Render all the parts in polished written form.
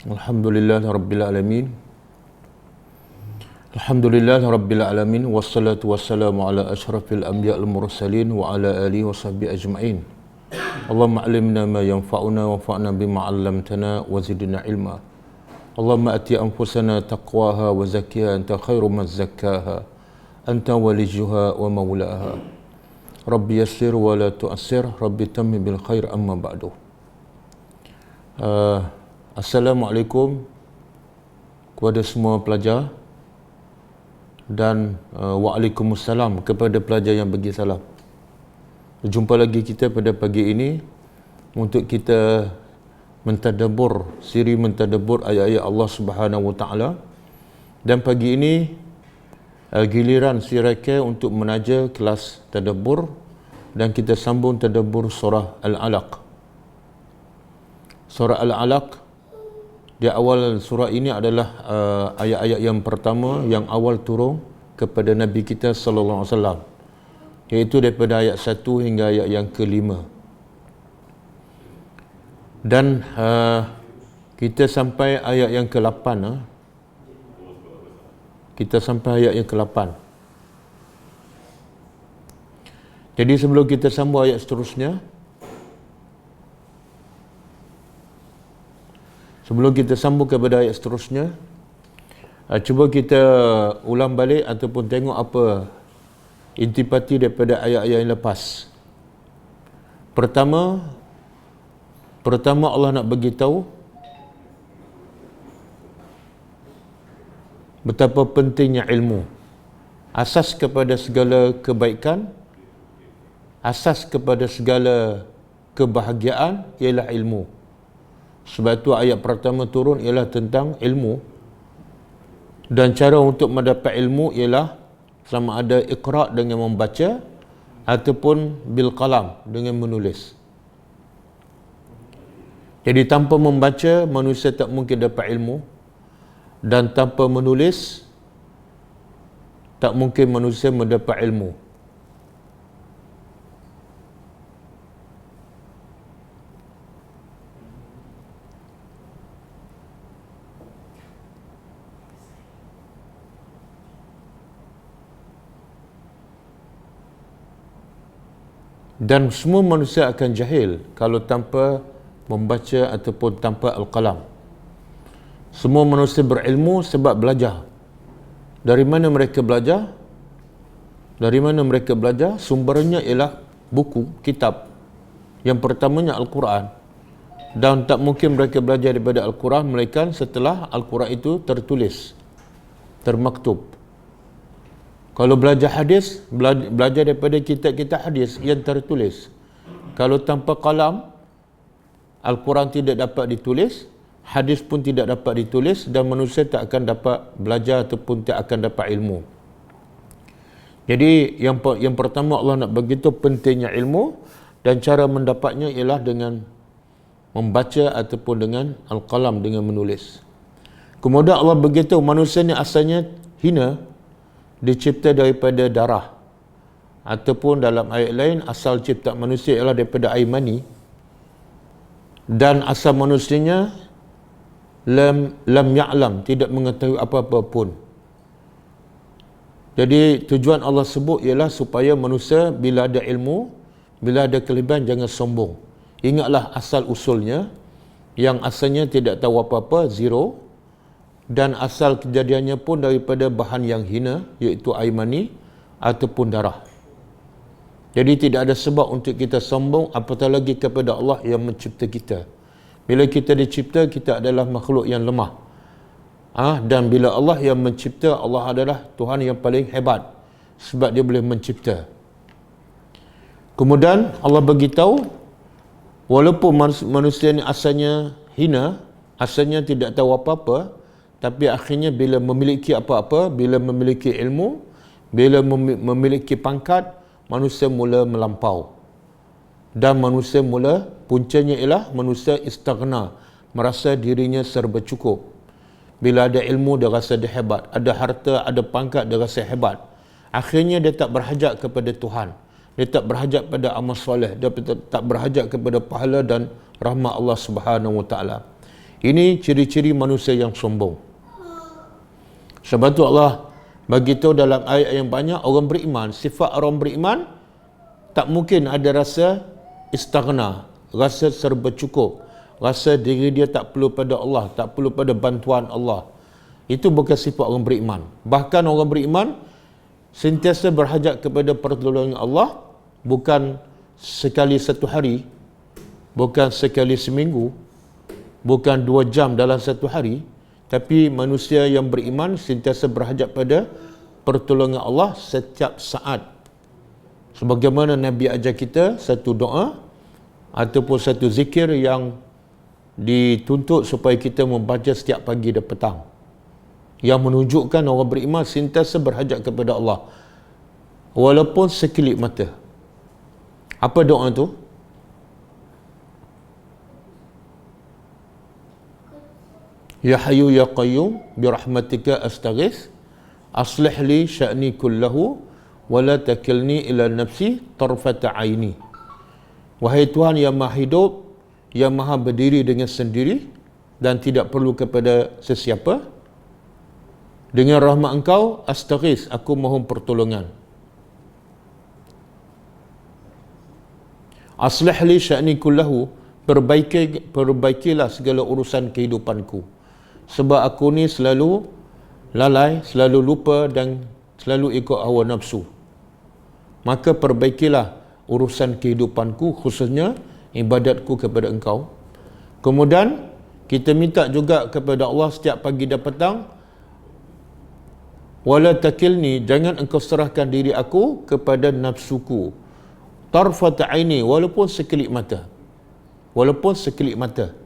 Alhamdulillah Rabbil Alamin. Alhamdulillah Rabbil Alamin. Wassalatu wassalamu ala ashrafil anbiya al-mursalin wa ala alihi wa sahbihi ajma'in. Allahumma alimna ma yanfa'una wa fa'na bima 'allamtana wa zidna ilma. Allahumma ati anfusana taqwaha wa zakkiha anta khairu man zakkaha anta waliyuha wa maulaha. Rabbi yassir wa la tu'assir, Rabbi tammim bil khair, amma ba'du. Assalamualaikum kepada semua pelajar dan waalaikumsalam kepada pelajar yang bagi salam. Jumpa lagi kita pada pagi ini untuk kita mentadabbur, siri mentadabbur ayat-ayat Allah Subhanahu Wa Taala. Dan pagi ini giliran Siraka untuk menaja kelas tadabbur dan kita sambung tadabbur surah Al-Alaq. Surah Al-Alaq di awal surah ini adalah ayat-ayat yang pertama yang awal turun kepada Nabi kita sallallahu alaihi wasallam, iaitu daripada ayat 1 hingga ayat yang ke-5. Dan kita sampai ayat yang ke-8. Kita sampai ayat yang ke-8. Jadi sebelum kita sambung ayat seterusnya, sebelum kita sambung kepada ayat seterusnya, cuba kita ulang balik ataupun tengok apa intipati daripada ayat-ayat yang lepas. Pertama Allah nak bagi tahu betapa pentingnya ilmu. Asas kepada segala kebaikan, asas kepada segala kebahagiaan ialah ilmu. Sebab tu ayat pertama turun ialah tentang ilmu. Dan cara untuk mendapat ilmu ialah sama ada iqra' dengan membaca ataupun bil qalam dengan menulis. Jadi tanpa membaca manusia tak mungkin dapat ilmu, dan tanpa menulis tak mungkin manusia mendapat ilmu. Dan semua manusia akan jahil kalau tanpa membaca ataupun tanpa al-qalam. Semua manusia berilmu sebab belajar. Dari mana mereka belajar? Dari mana mereka belajar? Sumbernya ialah buku, kitab. Yang pertamanya Al-Quran. Dan tak mungkin mereka belajar daripada Al-Quran melainkan setelah Al-Quran itu tertulis, termaktub. Kalau belajar hadis, belajar daripada kitab-kitab hadis yang tertulis. Kalau tanpa qalam, Al-Quran tidak dapat ditulis, hadis pun tidak dapat ditulis, dan manusia tak akan dapat belajar ataupun tak akan dapat ilmu. Jadi yang pertama Allah nak beritahu pentingnya ilmu, dan cara mendapatnya ialah dengan membaca ataupun dengan al-qalam, dengan menulis. Kemudian Allah beritahu manusia ni asalnya hina, dicipta daripada darah, ataupun dalam ayat lain asal cipta manusia ialah daripada air mani, dan asal manusianya lam ya'lam, tidak mengetahui apa-apa pun. Jadi tujuan Allah sebut ialah supaya manusia bila ada ilmu, bila ada kelebihan, jangan sombong. Ingatlah asal usulnya, yang asalnya tidak tahu apa-apa, zero, dan asal kejadiannya pun daripada bahan yang hina, iaitu air mani ataupun darah. Jadi tidak ada sebab untuk kita sombong, apatah lagi kepada Allah yang mencipta kita. Bila kita dicipta, kita adalah makhluk yang lemah. Dan bila Allah yang mencipta, Allah adalah Tuhan yang paling hebat sebab dia boleh mencipta. Kemudian Allah beritahu, walaupun manusia ni asalnya hina, asalnya tidak tahu apa-apa, tapi akhirnya bila memiliki apa-apa, bila memiliki ilmu, bila memiliki pangkat, manusia mula melampau. Dan manusia mula, puncanya ialah manusia istaghna, merasa dirinya serba cukup. Bila ada ilmu, dia rasa dia hebat. Ada harta, ada pangkat, dia rasa hebat. Akhirnya dia tak berhajat kepada Tuhan. Dia tak berhajat pada amal soleh. Dia tak berhajat kepada pahala dan rahmat Allah Subhanahu Wa Taala. Ini ciri-ciri manusia yang sombong. Sebab tu Allah bagi tahu dalam ayat yang banyak, orang beriman, sifat orang beriman tak mungkin ada rasa istighna, rasa serba cukup, rasa diri dia tak perlu pada Allah, tak perlu pada bantuan Allah. Itu bukan sifat orang beriman. Bahkan orang beriman sentiasa berhajat kepada pertolongan Allah, bukan sekali satu hari, bukan sekali seminggu, bukan 2 jam dalam satu hari, tapi manusia yang beriman sentiasa berhajat pada pertolongan Allah setiap saat. Sebagaimana Nabi ajar kita satu doa ataupun satu zikir yang dituntut supaya kita membaca setiap pagi dan petang, yang menunjukkan orang beriman sentiasa berhajat kepada Allah walaupun sekelip mata. Apa doa tu? Ya Hayyu Ya Qayyum birahmatika astaghits aslih li sya'ni kullahu wa la takilni ila nafsi tarfata aini. Wahai Tuhan yang Maha Hidup, yang Maha berdiri dengan sendiri dan tidak perlu kepada sesiapa, dengan rahmat Engkau astaghits, aku mohon pertolongan. Aslih li sya'ni kullahu, perbaikilah segala urusan kehidupanku. Sebab aku ni selalu lalai, selalu lupa dan selalu ikut hawa nafsu. Maka perbaikilah urusan kehidupanku, khususnya ibadatku kepada Engkau. Kemudian kita minta juga kepada Allah setiap pagi dan petang, wala takilni, jangan Engkau serahkan diri aku kepada nafsuku, tarfat aini, walaupun sekelip mata. Walaupun sekelip mata.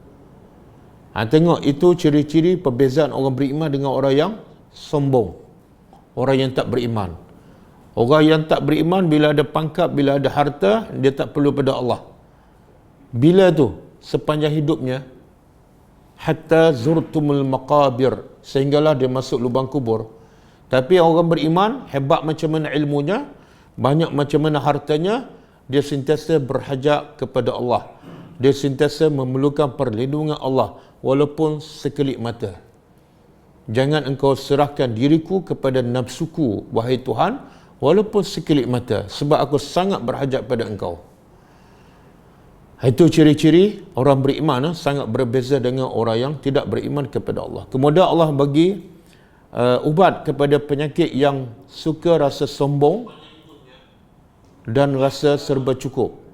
Tengok, itu ciri-ciri perbezaan orang beriman dengan orang yang sombong, orang yang tak beriman. Orang yang tak beriman, bila ada pangkat, bila ada harta, dia tak perlu pada Allah. Bila tu? Sepanjang hidupnya, hatta zurtumul maqabir, sehinggalah dia masuk lubang kubur. Tapi orang beriman, hebat macam mana ilmunya, banyak macam mana hartanya, dia sentiasa berhajat kepada Allah. Dia sentiasa memerlukan perlindungan Allah walaupun sekelip mata. Jangan engkau serahkan diriku kepada nafsuku, wahai Tuhan, walaupun sekelip mata, sebab aku sangat berhajat pada Engkau. Itu ciri-ciri orang beriman, sangat berbeza dengan orang yang tidak beriman kepada Allah. Kemudian Allah bagi ubat kepada penyakit yang suka rasa sombong dan rasa serba cukup.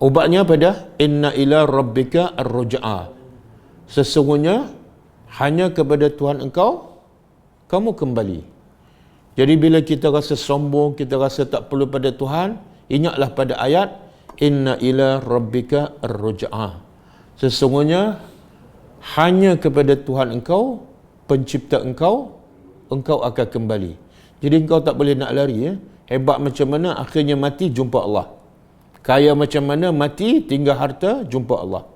Ubatnya pada inna ila rabbika ar-ruj'a. Sesungguhnya hanya kepada Tuhan engkau kamu kembali. Jadi bila kita rasa sombong, kita rasa tak perlu pada Tuhan, ingatlah pada ayat inna ila rabbika ar-ruj'a. Sesungguhnya hanya kepada Tuhan engkau, pencipta engkau, engkau akan kembali. Jadi engkau tak boleh nak lari, ya. Hebat macam mana, akhirnya mati jumpa Allah. Kaya macam mana, mati tinggal harta, jumpa Allah.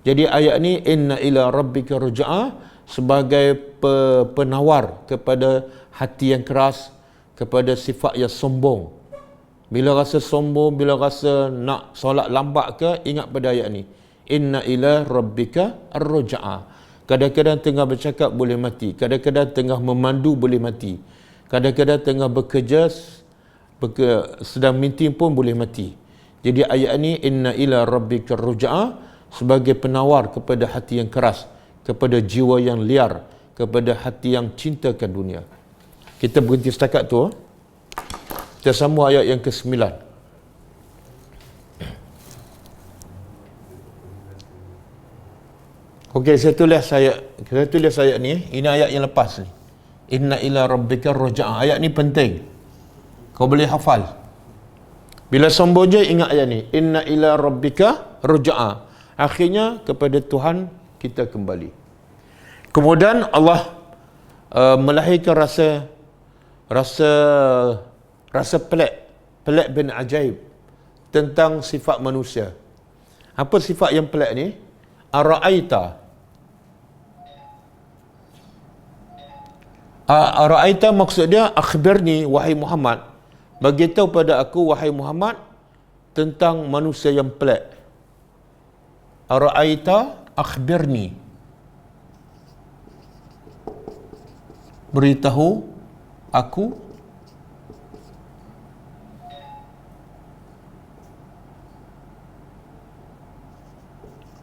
Jadi ayat ni inna ila rabbika ruj'a sebagai penawar kepada hati yang keras, kepada sifat yang sombong. Bila rasa sombong, bila rasa nak solat lambat ke, ingat pada ayat ni. Inna ila rabbika ar-ruj'a. Kadang-kadang tengah bercakap boleh mati, kadang-kadang tengah memandu boleh mati, kadang-kadang tengah bekerja sedang meeting pun boleh mati. Jadi ayat ni inna ila rabbika ar-ruj'a sebagai penawar kepada hati yang keras, kepada jiwa yang liar, kepada hati yang cintakan dunia. Kita berhenti setakat tu. Kita sambung ayat yang ke-9. Okey, saya tulis ayat ni. Ini ayat yang lepas ni. Inna ila rabbika ar-ruj'a. Ayat ni penting. Kau boleh hafal. Bila sombong je ingat ayat ni. Inna ila rabbika ruj'a. Akhirnya kepada Tuhan kita kembali. Kemudian Allah melahirkan rasa pelik bin ajaib tentang sifat manusia. Apa sifat yang pelik ni? Ara'aita. Ara'aita maksud dia akhbirni wahai Muhammad, beritahu pada aku wahai Muhammad tentang manusia yang pelik. Ara'aita akhbirni. Beritahu aku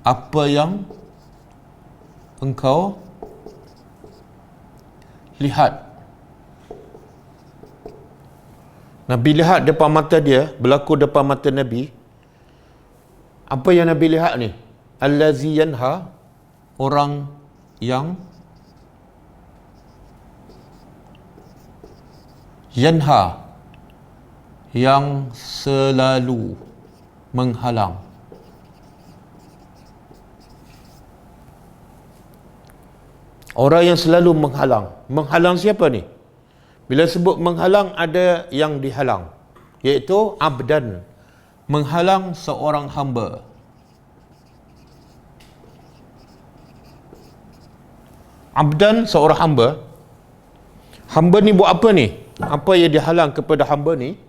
apa yang engkau lihat. Nabi lihat depan mata dia, berlaku depan mata Nabi. Apa yang Nabi lihat ni? Allazi yanha, orang yang yanha, yang selalu menghalang. Orang yang selalu menghalang. Menghalang siapa ni? Bila sebut menghalang, ada yang dihalang, iaitu abdan, menghalang seorang hamba. Abdan, seorang hamba. Hamba ni buat apa ni? Apa yang dihalang kepada hamba ni?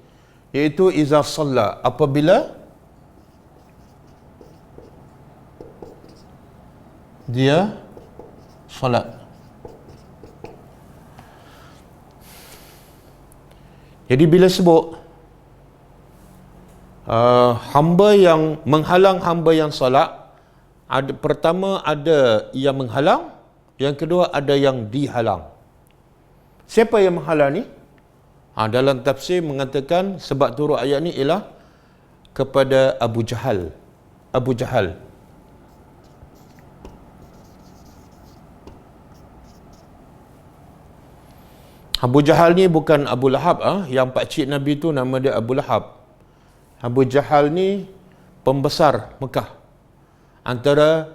Iaitu iza salla, apabila dia solat. Jadi bila sebut hamba yang menghalang hamba yang solat, pertama ada yang menghalang, yang kedua ada yang dihalang. Siapa yang menghalang ni? Dalam tafsir mengatakan sebab turun ayat ni ialah kepada Abu Jahal. Abu Jahal. Abu Jahal ni bukan Abu Lahab, yang pakcik Nabi tu nama dia Abu Lahab. Abu Jahal ni pembesar Mekah, antara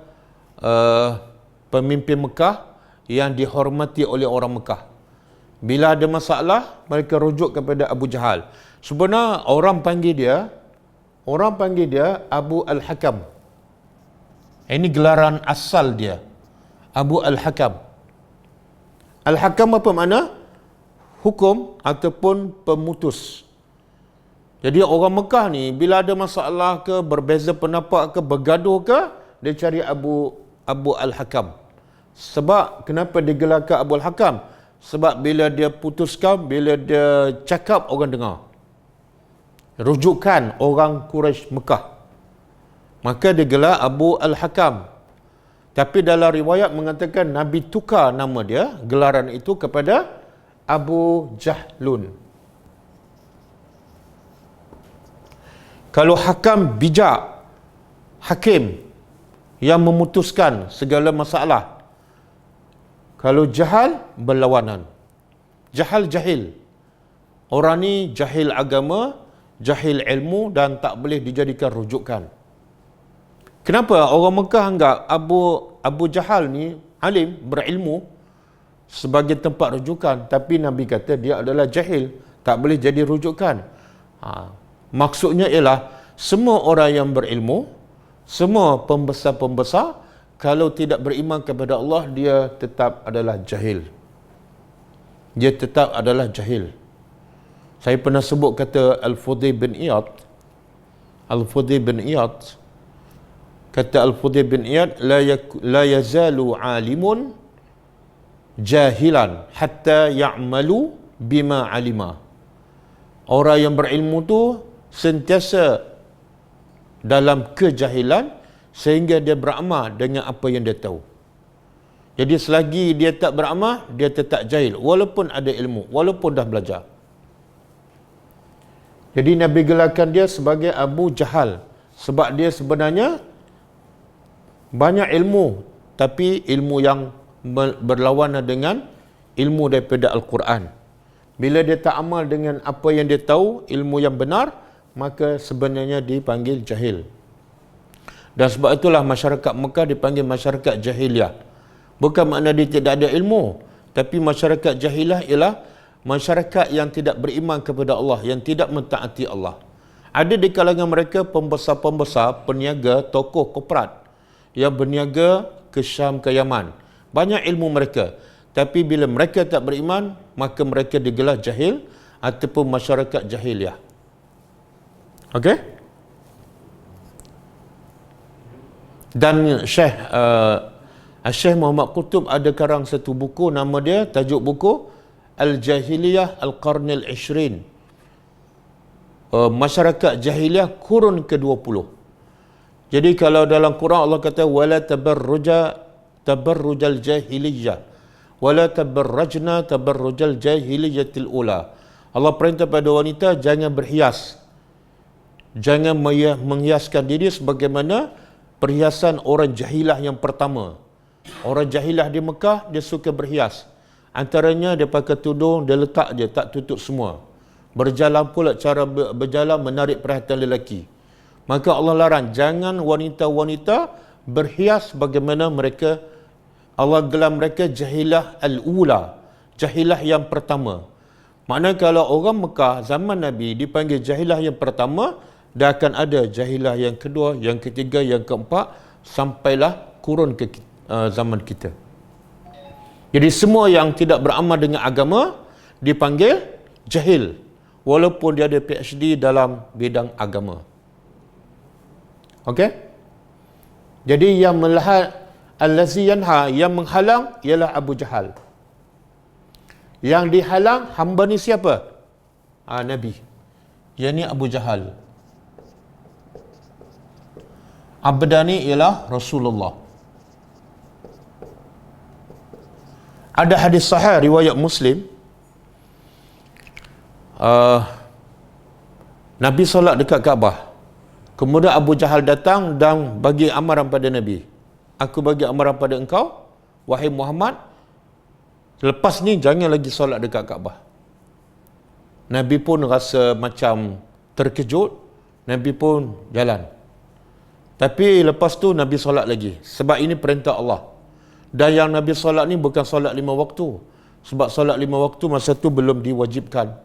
pemimpin Mekah yang dihormati oleh orang Mekah. Bila ada masalah, mereka rujuk kepada Abu Jahal. Sebenarnya orang panggil dia Abu Al-Hakam. Ini gelaran asal dia, Abu Al-Hakam. Al-Hakam apa makna? Hukum ataupun pemutus. Jadi orang Mekah ni bila ada masalah ke, berbeza pendapat ke, bergaduh ke, dia cari Abu Al-Hakam. Sebab kenapa digelarkan Abu Al-Hakam? Sebab bila dia putuskan, bila dia cakap, orang dengar. Rujukan orang Quraisy Mekah, maka digelar Abu Al-Hakam. Tapi dalam riwayat mengatakan Nabi tukar nama dia, gelaran itu, kepada Abu Jahlun. Kalau hakam, bijak, hakim yang memutuskan segala masalah. Kalau jahal, berlawanan. Jahal, jahil. Orang ni jahil agama, jahil ilmu dan tak boleh dijadikan rujukan. Kenapa orang Mekah anggap Abu Jahal ni alim, berilmu, sebagai tempat rujukan, tapi Nabi kata dia adalah jahil, tak boleh jadi rujukan. Maksudnya ialah semua orang yang berilmu, semua pembesar-pembesar, kalau tidak beriman kepada Allah, dia tetap adalah jahil. Dia tetap adalah jahil. Saya pernah sebut kata Al-Fudayl bin Iyad. Al-Fudayl bin Iyad, kata Al-Fudayl bin Iyad, la yazalu alimun jahilan hatta ya'malu bima alima. Orang yang berilmu tu sentiasa dalam kejahilan sehingga dia beramal dengan apa yang dia tahu. Jadi selagi dia tak beramal, dia tetap jahil walaupun ada ilmu, walaupun dah belajar. Jadi Nabi gelarkan dia sebagai Abu Jahal sebab dia sebenarnya banyak ilmu, tapi ilmu yang berlawanan dengan ilmu daripada Al-Quran. Bila dia tak amal dengan apa yang dia tahu, ilmu yang benar, maka sebenarnya dipanggil jahil. Dan sebab itulah masyarakat Mekah dipanggil masyarakat jahiliah. Bukan makna dia tidak ada ilmu, tapi masyarakat jahiliah ialah masyarakat yang tidak beriman kepada Allah, yang tidak mentaati Allah. Ada di kalangan mereka pembesar-pembesar, peniaga, tokoh korporat yang berniaga ke Syam, ke Yaman. Banyak ilmu mereka, tapi bila mereka tak beriman, maka mereka digelar jahil ataupun masyarakat jahiliah. Okey? Dan Syekh Muhammad Qutb ada karang satu buku, nama dia, tajuk buku Al-Jahiliyah Al-Qarnil Ishrin, masyarakat jahiliyah kurun ke-20. Jadi kalau dalam Quran Allah kata wala tabarrujal jahiliyah wala tabarrajna tabarrujal jahiliyatil ula. Allah perintah pada wanita jangan berhias, jangan menghiaskan diri sebagaimana perhiasan orang jahilah yang pertama. Orang jahilah di Mekah dia suka berhias, antaranya dia pakai tudung, dia letak je, tak tutup semua. Berjalan pula cara berjalan menarik perhatian lelaki. Maka Allah larang jangan wanita-wanita berhias bagaimana mereka. Allah gelar mereka jahilah al-ula, jahilah yang pertama. Maknanya kalau orang Mekah zaman Nabi dipanggil jahilah yang pertama, dah akan ada jahilah yang kedua, yang ketiga, yang keempat, sampailah kurun ke zaman kita. Jadi semua yang tidak beramal dengan agama dipanggil jahil, walaupun dia ada PhD dalam bidang agama. Okey? Jadi yang allazi yanha, yang menghalang ialah Abu Jahal. Yang dihalang hamba ni siapa? Nabi. Yang ni Abu Jahal. Abdani ialah Rasulullah. Ada hadis sahih riwayat Muslim, Nabi solat dekat Kaabah. Kemudian Abu Jahal datang dan bagi amaran pada Nabi. Aku bagi amaran pada engkau, wahai Muhammad, lepas ni jangan lagi solat dekat Kaabah. Nabi pun rasa macam terkejut, Nabi pun jalan. Tapi lepas tu Nabi solat lagi, sebab ini perintah Allah. Dan yang Nabi solat ni bukan solat 5 waktu. Sebab solat 5 waktu masa tu belum diwajibkan,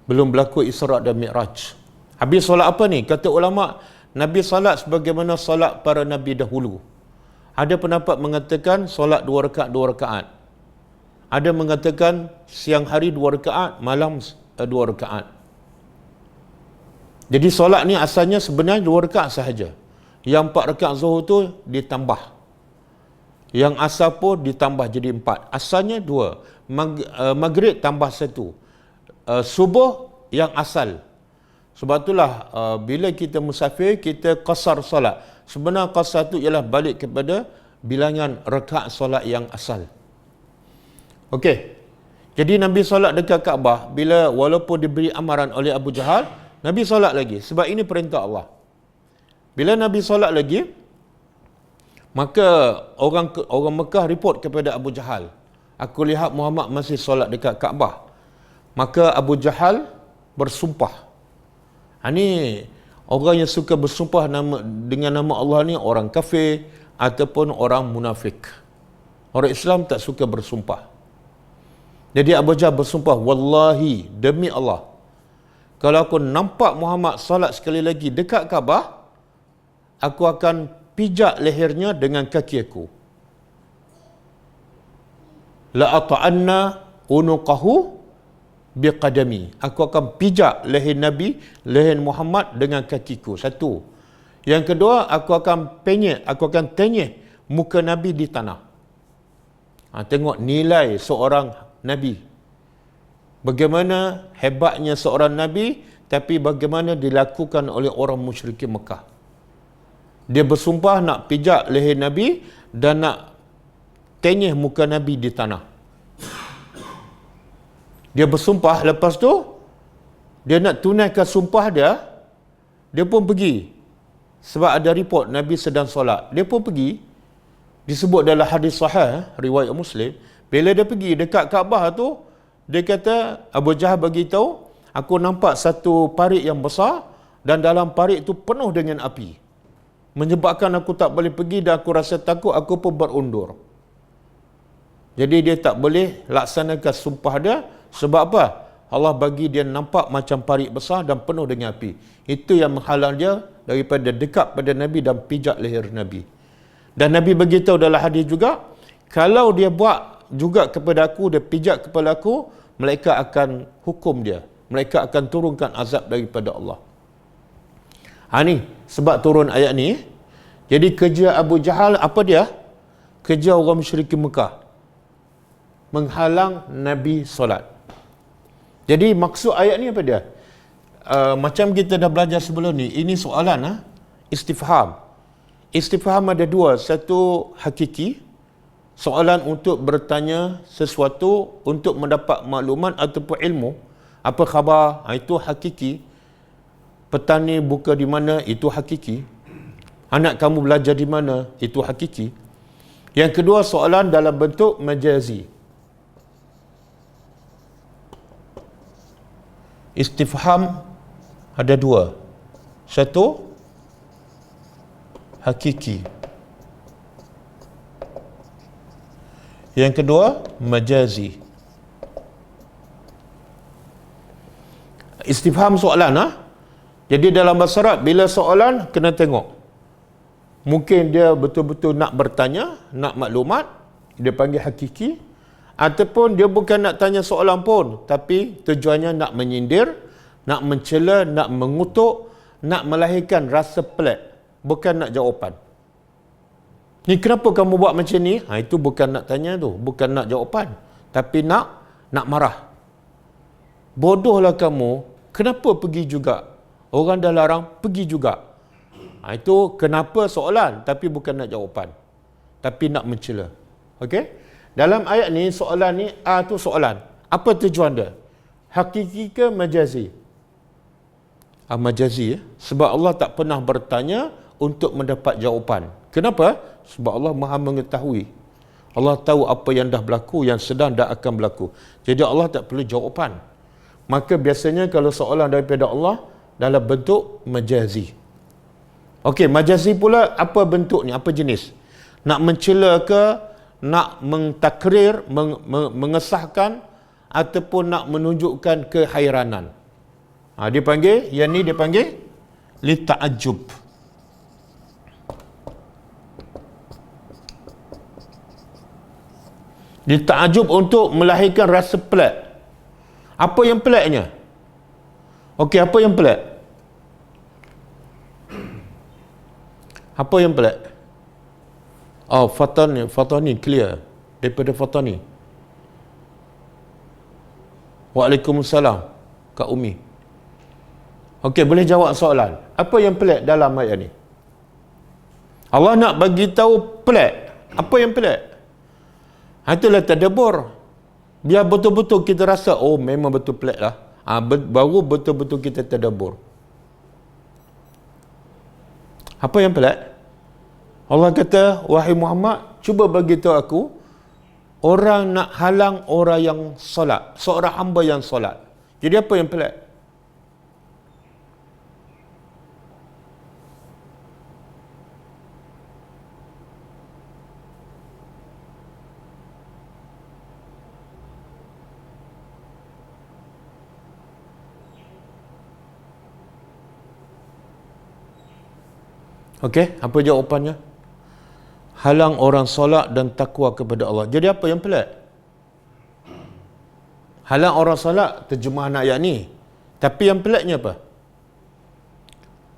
belum berlaku Isra' dan Mi'raj. Habis solat apa ni? Kata ulama', Nabi solat sebagaimana solat para Nabi dahulu. Ada pendapat mengatakan solat 2 rakaat 2 rakaat. Ada mengatakan siang hari 2 rakaat, malam 2 rakaat. Jadi solat ni asalnya sebenarnya 2 rakaat sahaja. Yang 4 rakaat zuhur tu ditambah. Yang asar pun ditambah jadi 4. Asalnya 2. Maghrib tambah 1. Subuh yang asal. Sebab itulah bila kita musafir, kita qasar solat. Sebenarnya qasar tu ialah balik kepada bilangan rakaat solat yang asal. Okey. Jadi Nabi solat dekat Kaabah, bila walaupun diberi amaran oleh Abu Jahal, Nabi solat lagi. Sebab ini perintah Allah. Bila Nabi solat lagi, maka orang Mekah report kepada Abu Jahal, aku lihat Muhammad masih solat dekat Kaabah. Maka Abu Jahal bersumpah. Ini orang yang suka bersumpah dengan nama Allah ni orang kafir ataupun orang munafik. Orang Islam tak suka bersumpah. Jadi Abu Jahal bersumpah, wallahi, demi Allah, kalau aku nampak Muhammad salat sekali lagi dekat Kaabah, aku akan pijak lehernya dengan kaki aku. La ata'anna unuqahu biqadami. Aku akan pijak leher Nabi, leher Muhammad dengan kakiku. Satu. Yang kedua, aku akan tenyeh muka Nabi di tanah. Tengok nilai seorang Nabi. Bagaimana hebatnya seorang Nabi, tapi bagaimana dilakukan oleh orang musyrikin Mekah. Dia bersumpah nak pijak leher Nabi dan nak tenyeh muka Nabi di tanah. Dia bersumpah, lepas tu dia nak tunaikan sumpah dia pun pergi. Sebab ada report Nabi sedang solat. Dia pun pergi. Disebut dalam hadis sahih riwayat Muslim, bila dia pergi dekat Kaabah tu, dia kata, Abu Jahal bagi tahu, aku nampak satu parit yang besar dan dalam parit tu penuh dengan api. Menyebabkan aku tak boleh pergi dan aku rasa takut, aku pun berundur. Jadi dia tak boleh laksanakan sumpah dia. Sebab apa? Allah bagi dia nampak macam parit besar dan penuh dengan api. Itu yang menghalang dia daripada dekat pada Nabi dan pijak leher Nabi. Dan Nabi beritahu dalam hadis juga, kalau dia buat juga kepada aku, dia pijak kepada aku, mereka akan hukum dia. Mereka akan turunkan azab daripada Allah. Ni sebab turun ayat ni. Jadi kerja Abu Jahal apa dia? Kerja orang musyrikin Mekah. Menghalang Nabi solat. Jadi maksud ayat ni apa dia? Macam kita dah belajar sebelum ni, ini soalan istifham. Istifham ada dua, satu hakiki, soalan untuk bertanya sesuatu untuk mendapat maklumat ataupun ilmu. Apa khabar? Itu hakiki. Petani buka di mana? Itu hakiki. Anak kamu belajar di mana? Itu hakiki. Yang kedua, soalan dalam bentuk majazi. Istifham ada dua. Satu, hakiki. Yang kedua, majazi. Istifham soalan. Jadi dalam bahasa Arab, bila soalan, kena tengok. Mungkin dia betul-betul nak bertanya, nak maklumat, dia panggil hakiki. Ataupun dia bukan nak tanya soalan pun, tapi tujuannya nak menyindir, nak mencela, nak mengutuk, nak melahirkan rasa pelik, bukan nak jawapan. Ni kenapa kamu buat macam ni? Itu bukan nak tanya tu, bukan nak jawapan, tapi nak marah. Bodohlah kamu, kenapa pergi juga? Orang dah larang, pergi juga. Itu kenapa soalan, tapi bukan nak jawapan, tapi nak mencela. Okey? Dalam ayat ni, soalan ni, tu soalan. Apa tujuan dia? Hakiki ke majazi? Majazi. Sebab Allah tak pernah bertanya untuk mendapat jawapan. Kenapa? Sebab Allah Maha mengetahui. Allah tahu apa yang dah berlaku, yang sedang dah akan berlaku. Jadi Allah tak perlu jawapan. Maka biasanya kalau soalan daripada Allah dalam bentuk majazi. Okey, majazi pula apa bentuknya, apa jenis? Nak mencela ke, nak mentakrir, mengesahkan, ataupun nak menunjukkan kehairanan. Dia panggil, yang ni dia panggil li ta'ajjub. Li ta'ajjub untuk melahirkan rasa pelik. Apa yang peliknya? Okey, apa yang pelik? Apa yang pelik? Fatani clear daripada Fatani. Waalaikumsalam Kak Umi. Okey, boleh jawab soalan. Apa yang pelik dalam ayat ni? Allah nak bagi tahu pelik. Apa yang pelik? Itulah tadabbur. Biar betul-betul kita rasa, oh memang betul pelik lah. Baru betul-betul kita tadabbur. Apa yang pelik? Allah kata, wahai Muhammad, cuba bagi tahu aku, orang nak halang orang yang solat, seorang hamba yang solat. Jadi apa yang pelik? Okey, apa jawapannya? Halang orang solat dan takwa kepada Allah. Jadi apa yang pelik? Halang orang solat, terjemahan ayat ni. Tapi yang peliknya apa?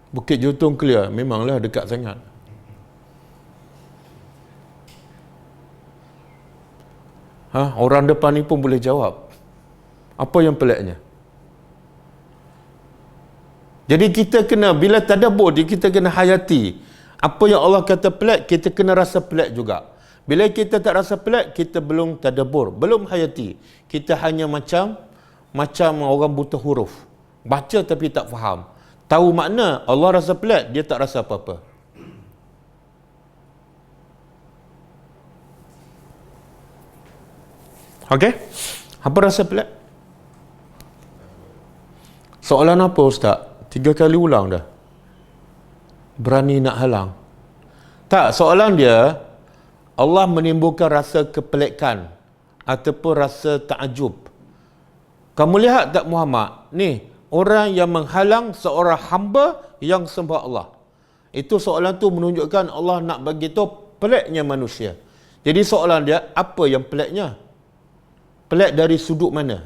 Bukit Jutong clear, memanglah dekat sangat. Orang depan ni pun boleh jawab. Apa yang peliknya? Jadi kita kena, bila tadabbur, kita kena hayati. Apa yang Allah kata pelik, kita kena rasa pelik juga. Bila kita tak rasa pelik, kita belum tadabbur, belum hayati. Kita hanya macam orang buta huruf. Baca tapi tak faham. Tahu makna, Allah rasa pelik, dia tak rasa apa-apa. Okey? Apa rasa pelik? Soalan apa Ustaz? 3 kali ulang dah. Berani nak halang. Tak, soalan dia, Allah menimbulkan rasa kepelikan ataupun rasa takjub. Kamu lihat tak Muhammad? Ni, orang yang menghalang seorang hamba yang sembah Allah. Itu soalan tu menunjukkan Allah nak bagi tahu peliknya manusia. Jadi soalan dia, apa yang peliknya? Pelik dari sudut mana?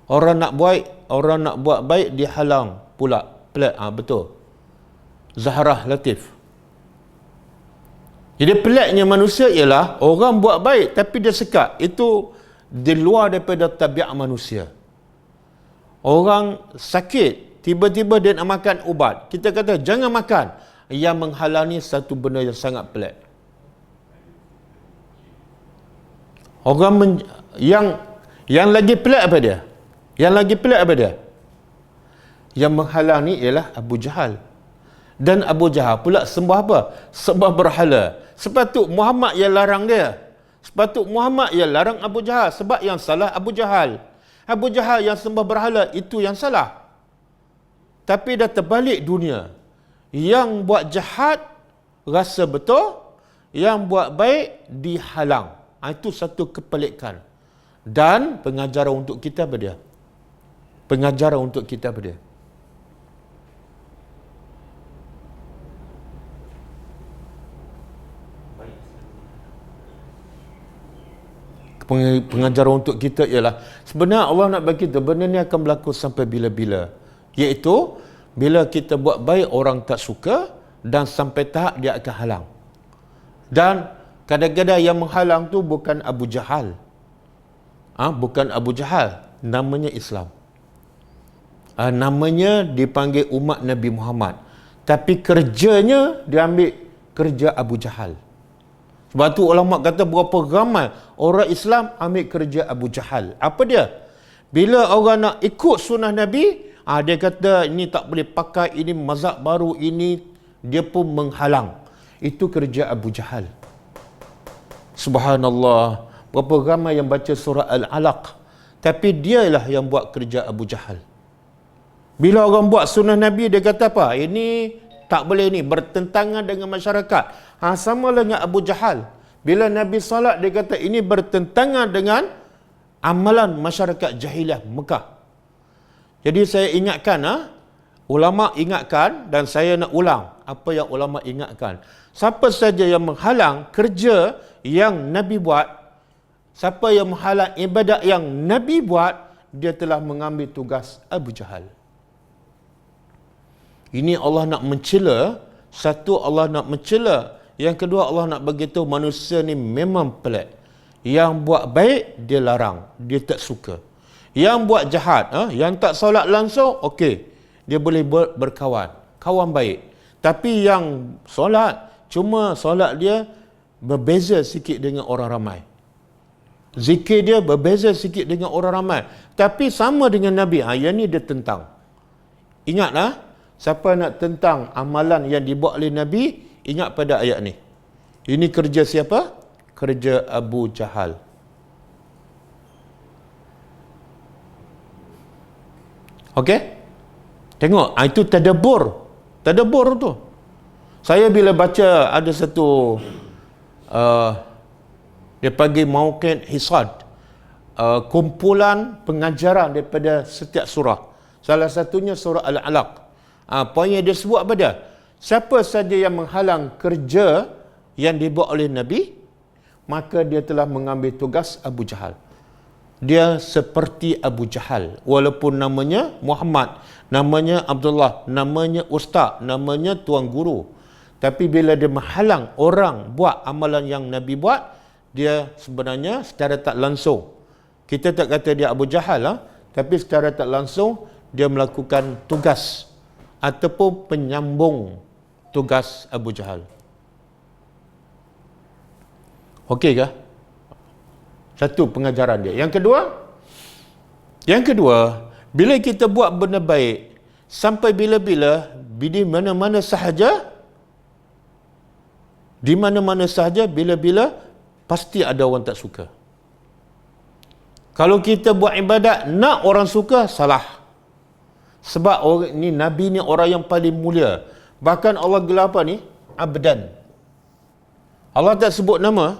Orang nak buat baik dihalang pula. Pelik, betul. Zahrah Latif. Jadi peliknya manusia ialah orang buat baik tapi dia sekat. Itu di luar daripada tabiat manusia. Orang sakit, tiba-tiba dia nak makan ubat. Kita kata jangan makan. Yang menghalangi satu benda yang sangat pelik. Orang yang lagi pelik apa dia? Yang lagi pelik apa dia? Yang menghalang ni ialah Abu Jahal. Dan Abu Jahal pula sembah apa? Sembah berhala. Sepatut Muhammad yang larang dia. Sepatut Muhammad yang larang Abu Jahal. Sebab yang salah Abu Jahal. Abu Jahal yang sembah berhala, itu yang salah. Tapi dah terbalik dunia. Yang buat jahat rasa betul, yang buat baik dihalang. Itu satu kepelikan. Dan pengajaran untuk kita apa dia? Pengajaran untuk kita apa dia? Pengajaran untuk kita ialah sebenarnya Allah nak bagi kita benda ni akan berlaku sampai bila-bila, iaitu bila kita buat baik orang tak suka dan sampai tahap dia akan halang. Dan kadang-kadang yang menghalang tu bukan Abu Jahal, bukan Abu Jahal, namanya Islam, namanya dipanggil umat Nabi Muhammad, tapi kerjanya dia ambil kerja Abu Jahal. Sebab tu ulama kata berapa ramai orang Islam ambil kerja Abu Jahal. Apa dia? Bila orang nak ikut sunnah Nabi, dia kata ini tak boleh pakai, ini mazhab baru, ini dia pun menghalang. Itu kerja Abu Jahal. Subhanallah, berapa ramai yang baca surah Al-Alaq, tapi dialah yang buat kerja Abu Jahal. Bila orang buat sunnah Nabi, dia kata apa? Ini tak boleh, ni bertentangan dengan masyarakat. Sama lah dengan Abu Jahal. Bila Nabi salat, dia kata ini bertentangan dengan amalan masyarakat jahiliah Mekah. Jadi saya ingatkan, ulama ingatkan, dan saya nak ulang apa yang ulama ingatkan. Siapa saja yang menghalang kerja yang Nabi buat, siapa yang menghalang ibadat yang Nabi buat, dia telah mengambil tugas Abu Jahal. Ini Allah nak mencela. Satu, Allah nak mencela. Yang kedua, Allah nak beritahu manusia ni memang pelik. Yang buat baik, dia larang. Dia tak suka. Yang buat jahat, yang tak solat langsung, okey. Dia boleh berkawan. Kawan baik. Tapi yang solat, cuma solat dia berbeza sikit dengan orang ramai. Zikir dia berbeza sikit dengan orang ramai. Tapi sama dengan Nabi. Yang ni dia tentang. Ingatlah, siapa nak tentang amalan yang dibuat oleh Nabi, ingat pada ayat ni. Ini kerja siapa? Kerja Abu Jahal. Okey? Tengok, itu tadabbur. Tadabbur tu. Saya bila baca ada satu dia panggil Mauqid Hisad, kumpulan pengajaran daripada setiap surah. Salah satunya surah Al-Alaq. Poinnya dia sebut apa dia? Siapa saja yang menghalang kerja yang dibuat oleh Nabi, maka dia telah mengambil tugas Abu Jahal. Dia seperti Abu Jahal. Walaupun namanya Muhammad, namanya Abdullah, namanya Ustaz, namanya Tuan Guru. Tapi bila dia menghalang orang buat amalan yang Nabi buat, dia sebenarnya secara tak langsung, kita tak kata dia Abu Jahal, tapi secara tak langsung dia melakukan tugas ataupun penyambung tugas Abu Jahal. Okey ke? Satu pengajaran dia. Yang kedua, bila kita buat benda baik, sampai bila-bila, di mana-mana sahaja, bila-bila, pasti ada orang tak suka. Kalau kita buat ibadat, nak orang suka, salah. Sebab orang ni, Nabi ni orang yang paling mulia. Bahkan Allah gelar apa ni? Abdan. Allah tak sebut nama.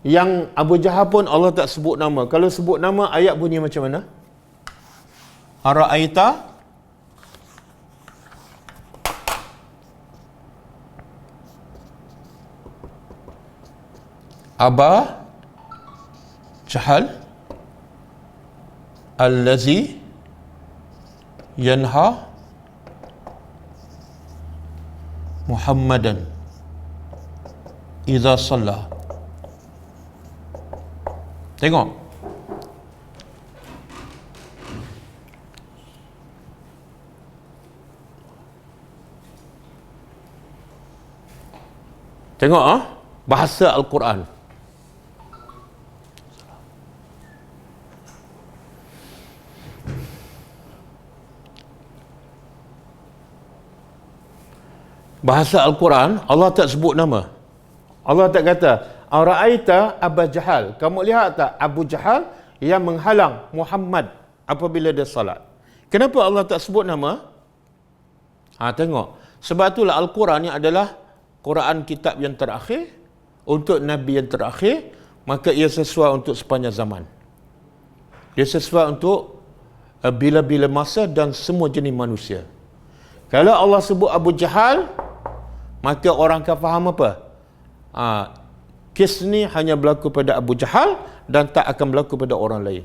Yang Abu Jahal pun Allah tak sebut nama. Kalau sebut nama, ayat bunyi macam mana? Ara'aita Aba Jahal allazi yanha Muhammadan idza shalla. Tengok. Tengok bahasa Al-Quran. Bahasa Al-Quran, Allah tak sebut nama. Allah tak kata, "Ara'aita Aba Jahal." Kamu lihat tak Abu Jahal yang menghalang Muhammad apabila dia salat? Kenapa Allah tak sebut nama? Tengok. Sebab itulah Al-Quran ni adalah Quran kitab yang terakhir untuk Nabi yang terakhir, maka ia sesuai untuk sepanjang zaman. Dia sesuai untuk bila-bila masa dan semua jenis manusia. Kalau Allah sebut Abu Jahal, maka orang akan faham apa? Kes ni hanya berlaku pada Abu Jahal dan tak akan berlaku pada orang lain.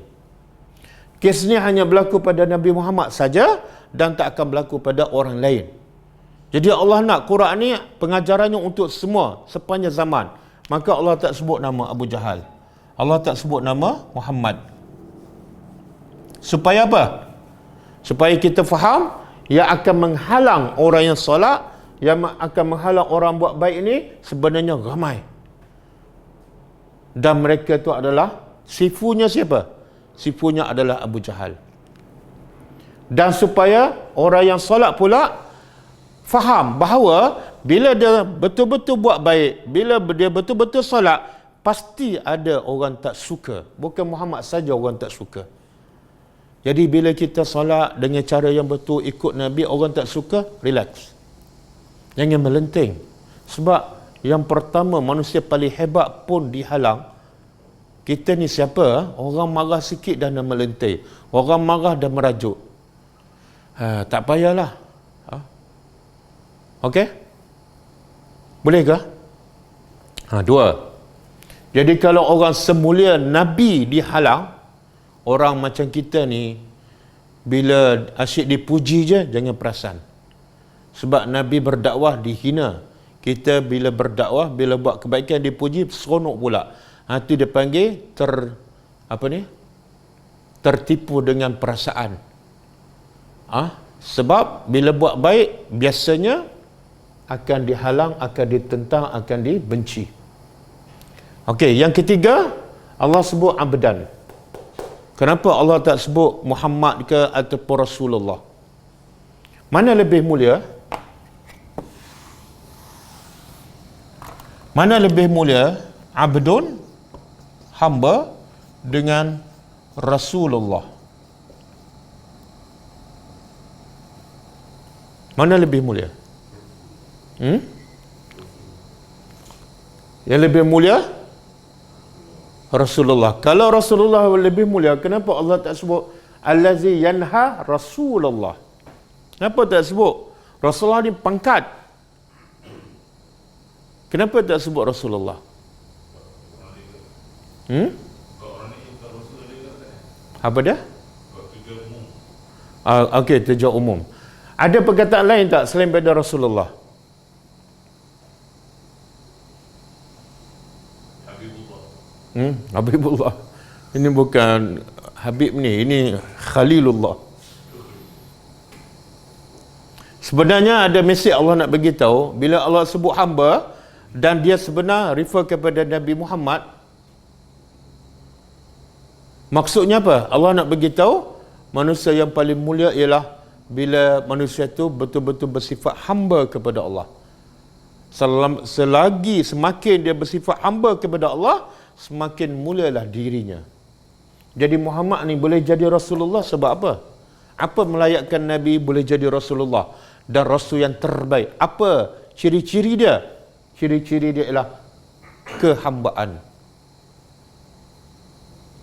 Kes ni hanya berlaku pada Nabi Muhammad saja dan tak akan berlaku pada orang lain. Jadi Allah nak Quran ni pengajarannya untuk semua sepanjang zaman. Maka Allah tak sebut nama Abu Jahal. Allah tak sebut nama Muhammad. Supaya apa? Supaya kita faham yang akan menghalang orang yang solat, yang akan menghalang orang buat baik ini sebenarnya ramai. Dan mereka itu adalah sifunya siapa? Sifunya adalah Abu Jahal. Dan supaya orang yang solat pula faham bahawa bila dia betul-betul buat baik, bila dia betul-betul solat, pasti ada orang tak suka. Bukan Muhammad saja orang tak suka. Jadi bila kita solat dengan cara yang betul, ikut Nabi, orang tak suka, relax. Jangan melenting. Sebab yang pertama, manusia paling hebat pun dihalang. Kita ni siapa? Orang marah sikit dah nak melenting. Orang marah dah merajuk. Tak payahlah. Okey? Boleh ke? Dua. Jadi kalau orang semulia Nabi dihalang, orang macam kita ni, bila asyik dipuji je, jangan perasan. Sebab Nabi berdakwah dihina. Kita bila berdakwah, bila buat kebaikan dipuji, seronok pula. Itu dia panggil tertipu dengan perasaan. Sebab bila buat baik, biasanya akan dihalang, akan ditentang, akan dibenci. Okey, yang ketiga, Allah sebut abdan. Kenapa Allah tak sebut Muhammad ke ataupun Rasulullah? Mana lebih mulia? Mana lebih mulia? Abdun, hamba, dengan Rasulullah. Mana lebih mulia? Yang lebih mulia Rasulullah. Kalau Rasulullah lebih mulia, kenapa Allah tak sebut allazi yanha Rasulullah? Kenapa tak sebut Rasulullah ni pangkat? Kenapa tak sebut Rasulullah? Apa dia? Okey, tujuan umum. Ada perkataan lain tak selain daripada Rasulullah? Habibullah. Ini bukan Habib ni, ini Khalilullah. Sebenarnya ada mesej Allah nak bagi tahu bila Allah sebut hamba dan dia sebenar refer kepada Nabi Muhammad. Maksudnya apa? Allah nak bagi tahu manusia yang paling mulia ialah bila manusia itu betul-betul bersifat hamba kepada Allah. Selagi semakin dia bersifat hamba kepada Allah, semakin mulialah dirinya. Jadi Muhammad ni boleh jadi Rasulullah sebab apa? Apa melayakkan Nabi boleh jadi Rasulullah dan Rasul yang terbaik? Apa ciri-ciri dia? Ciri-ciri dia ialah kehambaan.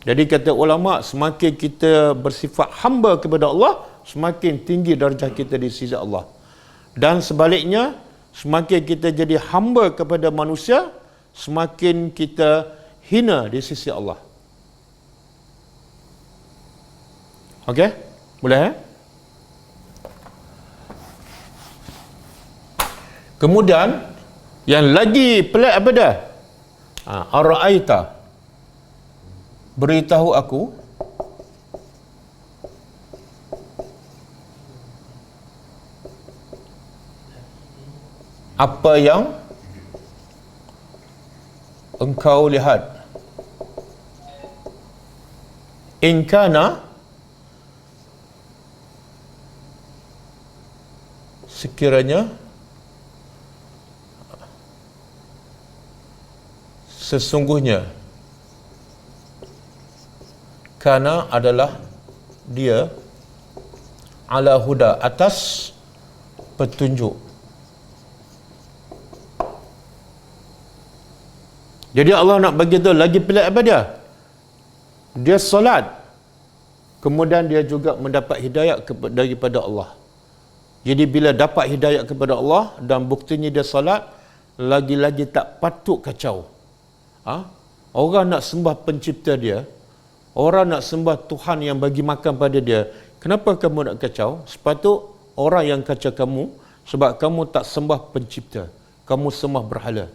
Jadi kata ulama, semakin kita bersifat hamba kepada Allah, semakin tinggi darjah kita di sisi Allah. Dan sebaliknya, semakin kita jadi hamba kepada manusia, semakin kita hina di sisi Allah. Okey? Boleh? Kemudian yang lagi pelik apa dah? Ara'aita, beritahu aku apa yang engkau lihat. In kana, sekiranya sesungguhnya, kana adalah dia, ala huda, atas petunjuk. Jadi Allah nak bagi tahu lagi pelik apa dia? Dia solat, kemudian dia juga mendapat hidayah daripada Allah. Jadi bila dapat hidayah kepada Allah dan buktinya dia solat, lagi-lagi tak patut kacau. Orang nak sembah pencipta dia, orang nak sembah Tuhan yang bagi makan pada dia, kenapa kamu nak kacau? Sepatut orang yang kacau kamu sebab kamu tak sembah pencipta, kamu sembah berhala.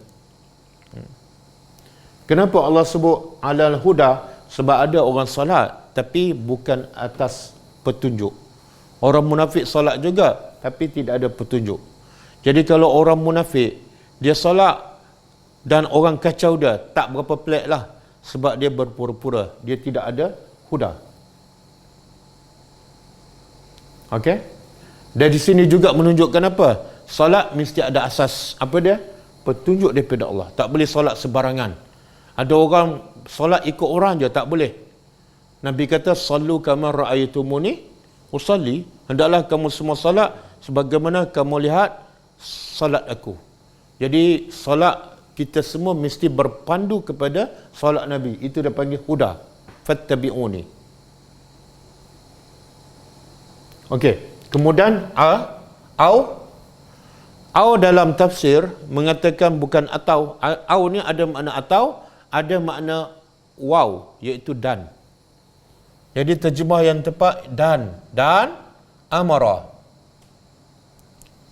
Kenapa Allah sebut alal huda? Sebab ada orang solat tapi bukan atas petunjuk. Orang munafik solat juga tapi tidak ada petunjuk. Jadi kalau orang munafik dia solat dan orang kacau dia, tak berapa pelik lah, sebab dia berpura-pura, dia tidak ada huda. Okey? Dan di sini juga menunjukkan apa? Solat mesti ada asas. Apa dia? Petunjuk daripada Allah. Tak boleh solat sebarangan. Ada orang solat ikut orang je, tak boleh. Nabi kata, sallu kama ra'aytumuni usalli. Hendaklah kamu semua solat sebagaimana kamu lihat solat aku. Jadi solat kita semua mesti berpandu kepada solat Nabi. Itu dia panggil huda. Fattabi'uni. Okey. Kemudian au dalam tafsir mengatakan bukan atau. Au ni ada makna atau, ada makna waw, iaitu dan. Jadi terjemah yang tepat dan amara.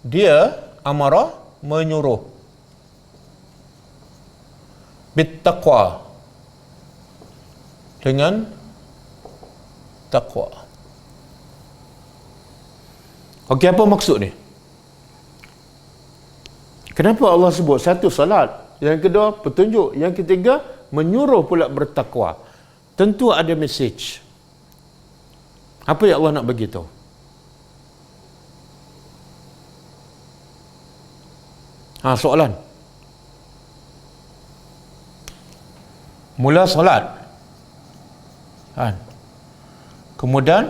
Dia amara menyuruh bittaqwa, dengan takwa. Okey, apa maksud ni? Kenapa Allah sebut satu salat, yang kedua petunjuk, yang ketiga menyuruh pula bertakwa? Tentu ada message. Apa yang Allah nak bagi tahu? Soalan. Mula solat, kemudian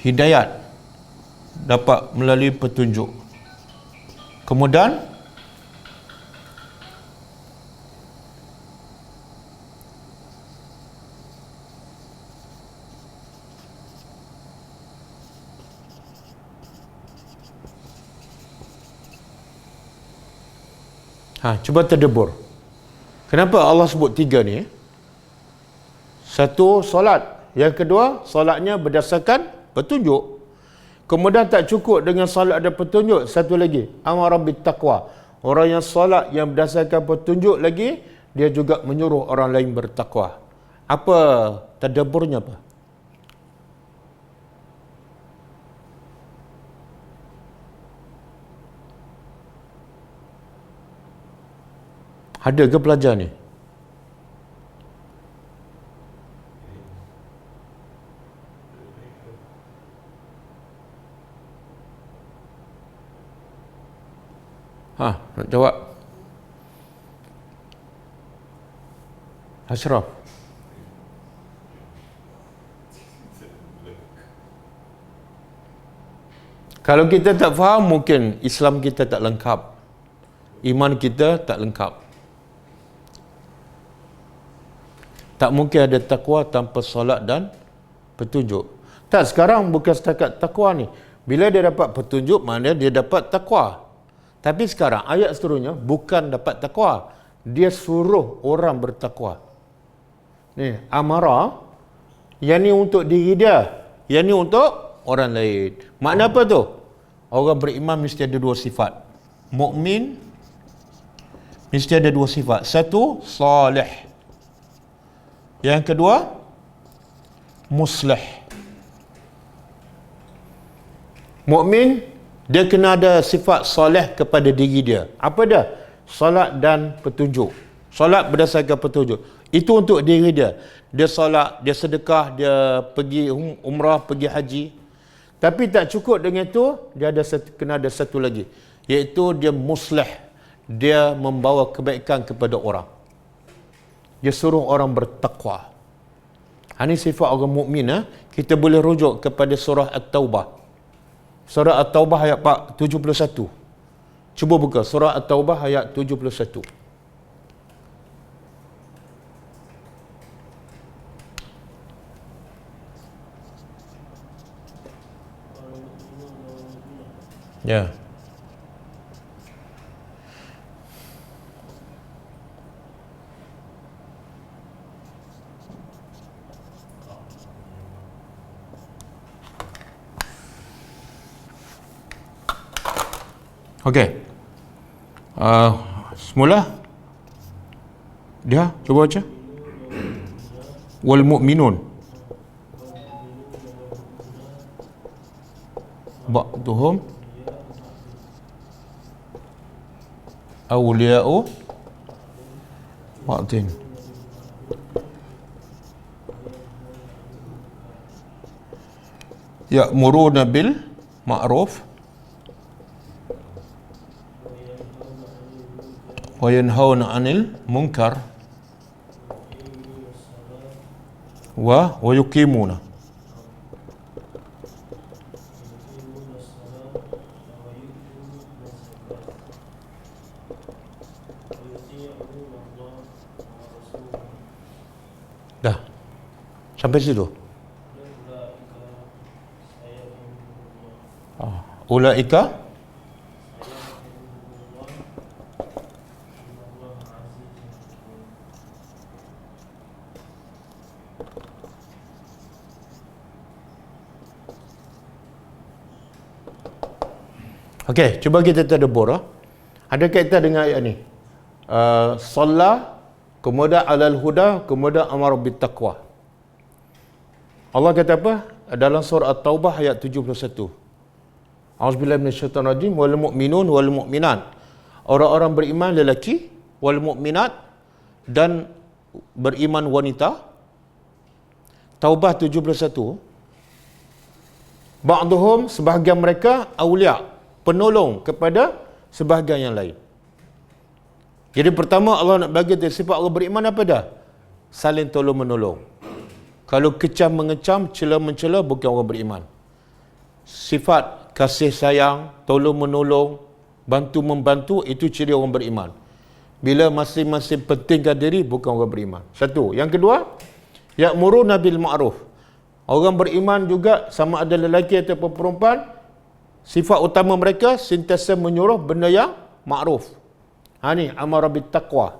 hidayat dapat melalui petunjuk, kemudian cuba terdebur. Kenapa Allah sebut tiga ni? Satu solat, yang kedua solatnya berdasarkan petunjuk. Kemudian tak cukup dengan solat ada petunjuk, satu lagi, amara bittaqwa. Orang yang solat yang berdasarkan petunjuk lagi, dia juga menyuruh orang lain bertakwa. Apa tadaburnya apa? Ada ke pelajar ni? Nak jawab? Ashraf. Kalau kita tak faham, mungkin Islam kita tak lengkap, iman kita tak lengkap. Tak mungkin ada takwa tanpa solat dan petunjuk. Tak, sekarang bukan setakat takwa ni. Bila dia dapat petunjuk, mana dia dapat takwa. Tapi sekarang ayat seterusnya bukan dapat takwa, dia suruh orang bertakwa. Ni amara, yang ni untuk diri dia, yang ni untuk orang lain. Makna apa tu? orang beriman mesti ada 2 sifat. Mukmin mesti ada 2 sifat. Satu, salih. Yang kedua, muslih. Mukmin dia kena ada sifat soleh kepada diri dia. Apa dia? Solat dan petunjuk. Solat berdasarkan petunjuk. Itu untuk diri dia. Dia solat, dia sedekah, dia pergi umrah, pergi haji. Tapi tak cukup dengan itu, dia ada kena ada satu lagi, iaitu dia muslih. Dia membawa kebaikan kepada orang. Dia suruh orang bertakwa. Ini sifat orang mukmin. Kita boleh rujuk kepada surah At-Taubah. Surah At-Taubah ayat 71. Cuba buka surah At-Taubah ayat 71. Ya. Okey. Semula dia cuba baca. Wal mu'minun ba'duhum awliya'u ba'din. Ya'muruna bil ma'ruf wa yanhauna 'anil munkar wa yuqimuna. Dah. Sampai situ. Ulaika Okey, cuba kita tadabbur. Ada kaitan dengan ayat ni. Shalla, kemudian alal huda, kemudian amar bit taqwa. Allah kata apa? Dalam surah At-Taubah ayat 71. A'udzubillahi minasyaitonir rajim. Wal mu'minun wal mu'minat. Orang-orang beriman lelaki, wal mu'minat, dan beriman wanita. Taubah 71. Ba'duhum, sebahagian mereka, awliya, penolong kepada sebahagian yang lain. Jadi pertama Allah nak bagi sifat orang beriman apa dah? Saling tolong menolong. Kalau kecam mengecam, cela mencela, bukan orang beriman. Sifat kasih sayang, tolong menolong, bantu membantu, itu ciri orang beriman. Bila masing-masing pentingkan diri, bukan orang beriman. Satu. Yang kedua, ya'muruna bil ma'ruf. Orang beriman juga, sama ada lelaki ataupun perempuan, sifat utama mereka sentiasa menyuruh benda yang ma'ruf. Ni amara bit taqwa.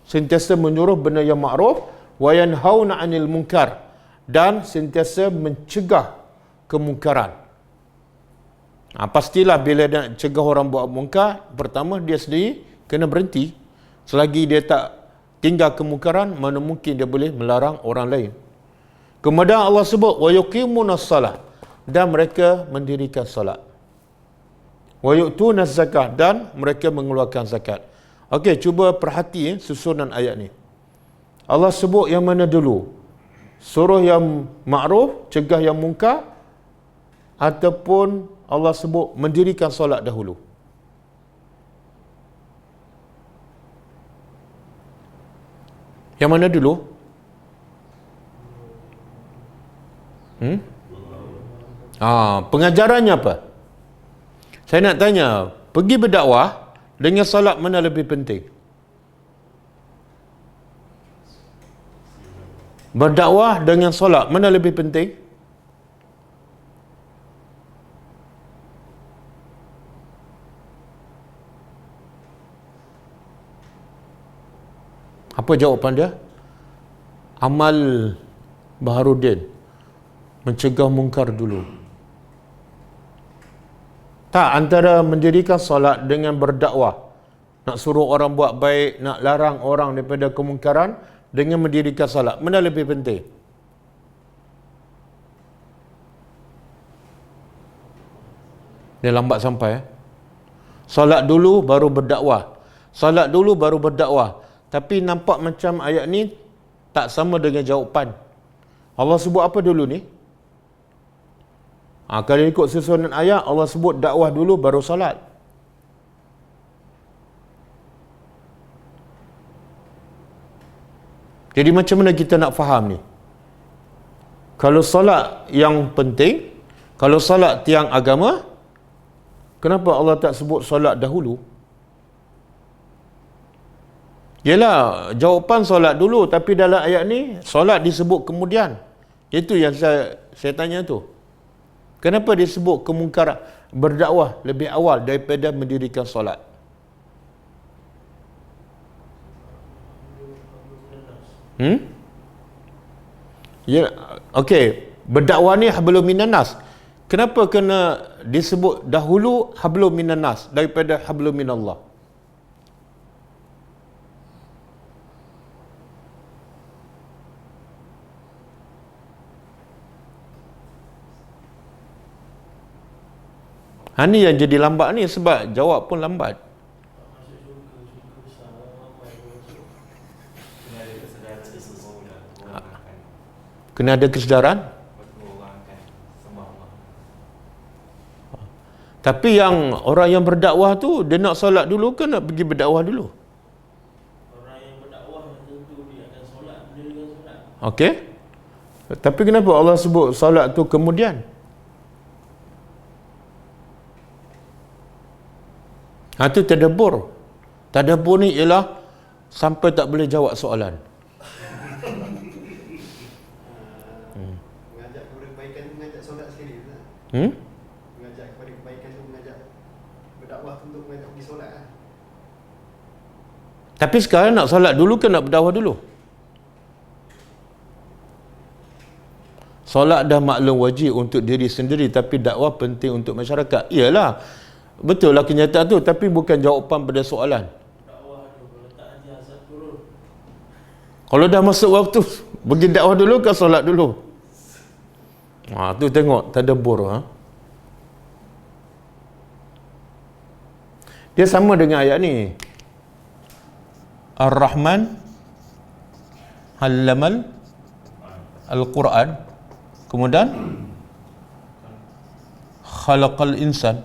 Sentiasa menyuruh benda yang ma'ruf, wa yanhauna 'anil munkar, dan sentiasa mencegah kemungkaran. Pastilah bila nak cegah orang buat mungkar, pertama dia sendiri kena berhenti. Selagi dia tak tinggal kemungkaran, mana mungkin dia boleh melarang orang lain. Kemudian Allah sebut wa yuqimunas salah, dan mereka mendirikan solat. Wa yu'tunaz zakat, dan mereka mengeluarkan zakat. Okey, cuba perhati susunan ayat ni. Allah sebut yang mana dulu? Suruh yang ma'ruf, cegah yang mungkar, ataupun Allah sebut mendirikan solat dahulu? Yang mana dulu? Pengajarannya apa? Saya nak tanya, pergi berdakwah dengan solat mana lebih penting? Berdakwah dengan solat mana lebih penting? Apa jawapan dia? Amal Baharudin, mencegah mungkar dulu. Tak, antara mendirikan solat dengan berdakwah, nak suruh orang buat baik, nak larang orang daripada kemungkaran, dengan mendirikan solat, mana lebih penting? Dia lambat sampai. Solat dulu baru berdakwah. Solat dulu baru berdakwah. Tapi nampak macam ayat ni tak sama dengan jawapan. Allah sebut apa dulu ni? Kalau ikut susunan ayat, Allah sebut dakwah dulu baru solat. Jadi macam mana kita nak faham ni? Kalau solat yang penting, kalau solat tiang agama, kenapa Allah tak sebut solat dahulu? Yelah, jawapan solat dulu, tapi dalam ayat ni solat disebut kemudian. Itu yang saya tanya tu. Kenapa disebut kemungkaran, berdakwah lebih awal daripada mendirikan solat? Ya, okey, berdakwah ni hablum minan nas. Kenapa kena disebut dahulu hablum minan nas daripada hablum minallah? Ni yang jadi lambat ni, sebab jawab pun lambat. Kena ada kesedaran. Tapi yang orang yang berdakwah tu, dia nak solat dulu ke nak pergi berdakwah dulu? Orang yang berdakwah tentu dia akan solat, dia dengan solat. Okey. Tapi kenapa Allah sebut solat tu kemudian? Itu tadabbur. Tadabbur ni ialah sampai tak boleh jawab soalan. Mengajak kepada kebaikan tu, mengajak solat sekali tak? Mengajak kepada kebaikan tu, mengajak berdakwah tu untuk mengajak pergi solat lah. Tapi sekarang nak solat dulu ke nak berdakwah dulu? Solat dah maklum wajib untuk diri sendiri, tapi dakwah penting untuk masyarakat. Iyalah, betul lah kenyataan tu, tapi bukan jawapan pada soalan. Dakwah tu, kalau tak nanti azab turun. Kalau dah masuk waktu, pergi dakwah dulu ke solat dulu? Tu tengok tadabbur. Dia sama dengan ayat ni. Ar-Rahman Allamal Al-Quran, kemudian Khalaqal Insan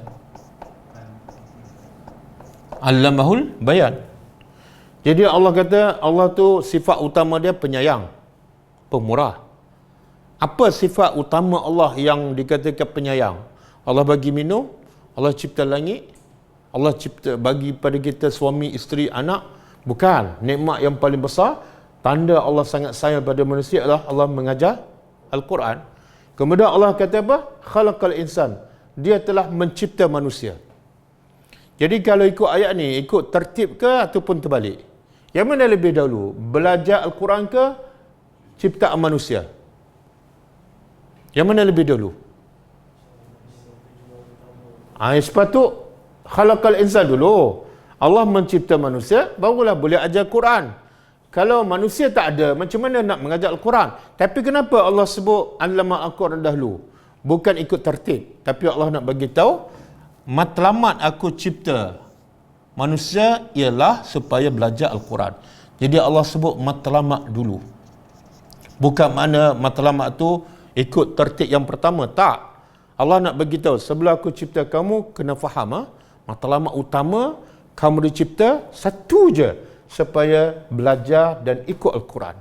Allamahul Bayan. Jadi Allah kata, Allah tu sifat utama dia penyayang, pemurah. Apa sifat utama Allah yang dikatakan penyayang? Allah bagi minum, Allah cipta langit, Allah cipta bagi pada kita suami, isteri, anak. Bukan. Nikmat yang paling besar, tanda Allah sangat sayang pada manusia adalah Allah mengajar Al-Quran. Kemudian Allah kata apa? Khalaqal insan. Dia telah mencipta manusia. Jadi kalau ikut ayat ni, ikut tertib ke ataupun terbalik? Yang mana lebih dahulu? Belajar Al-Quran ke ciptaan manusia? Yang mana lebih dahulu? Sepatut khalaqal insan dulu. Allah mencipta manusia, barulah boleh ajar Quran. Kalau manusia tak ada, macam mana nak mengajar Al-Quran? Tapi kenapa Allah sebut allama Al-Quran dahulu? Bukan ikut tertib, tapi Allah nak bagi tahu matlamat aku cipta manusia ialah supaya belajar Al-Quran. Jadi Allah sebut matlamat dulu. Bukan mana matlamat tu ikut tertib yang pertama, tak. Allah nak bagi tahu sebelum aku cipta kamu kena faham matlamat utama kamu dicipta satu je, supaya belajar dan ikut Al-Quran.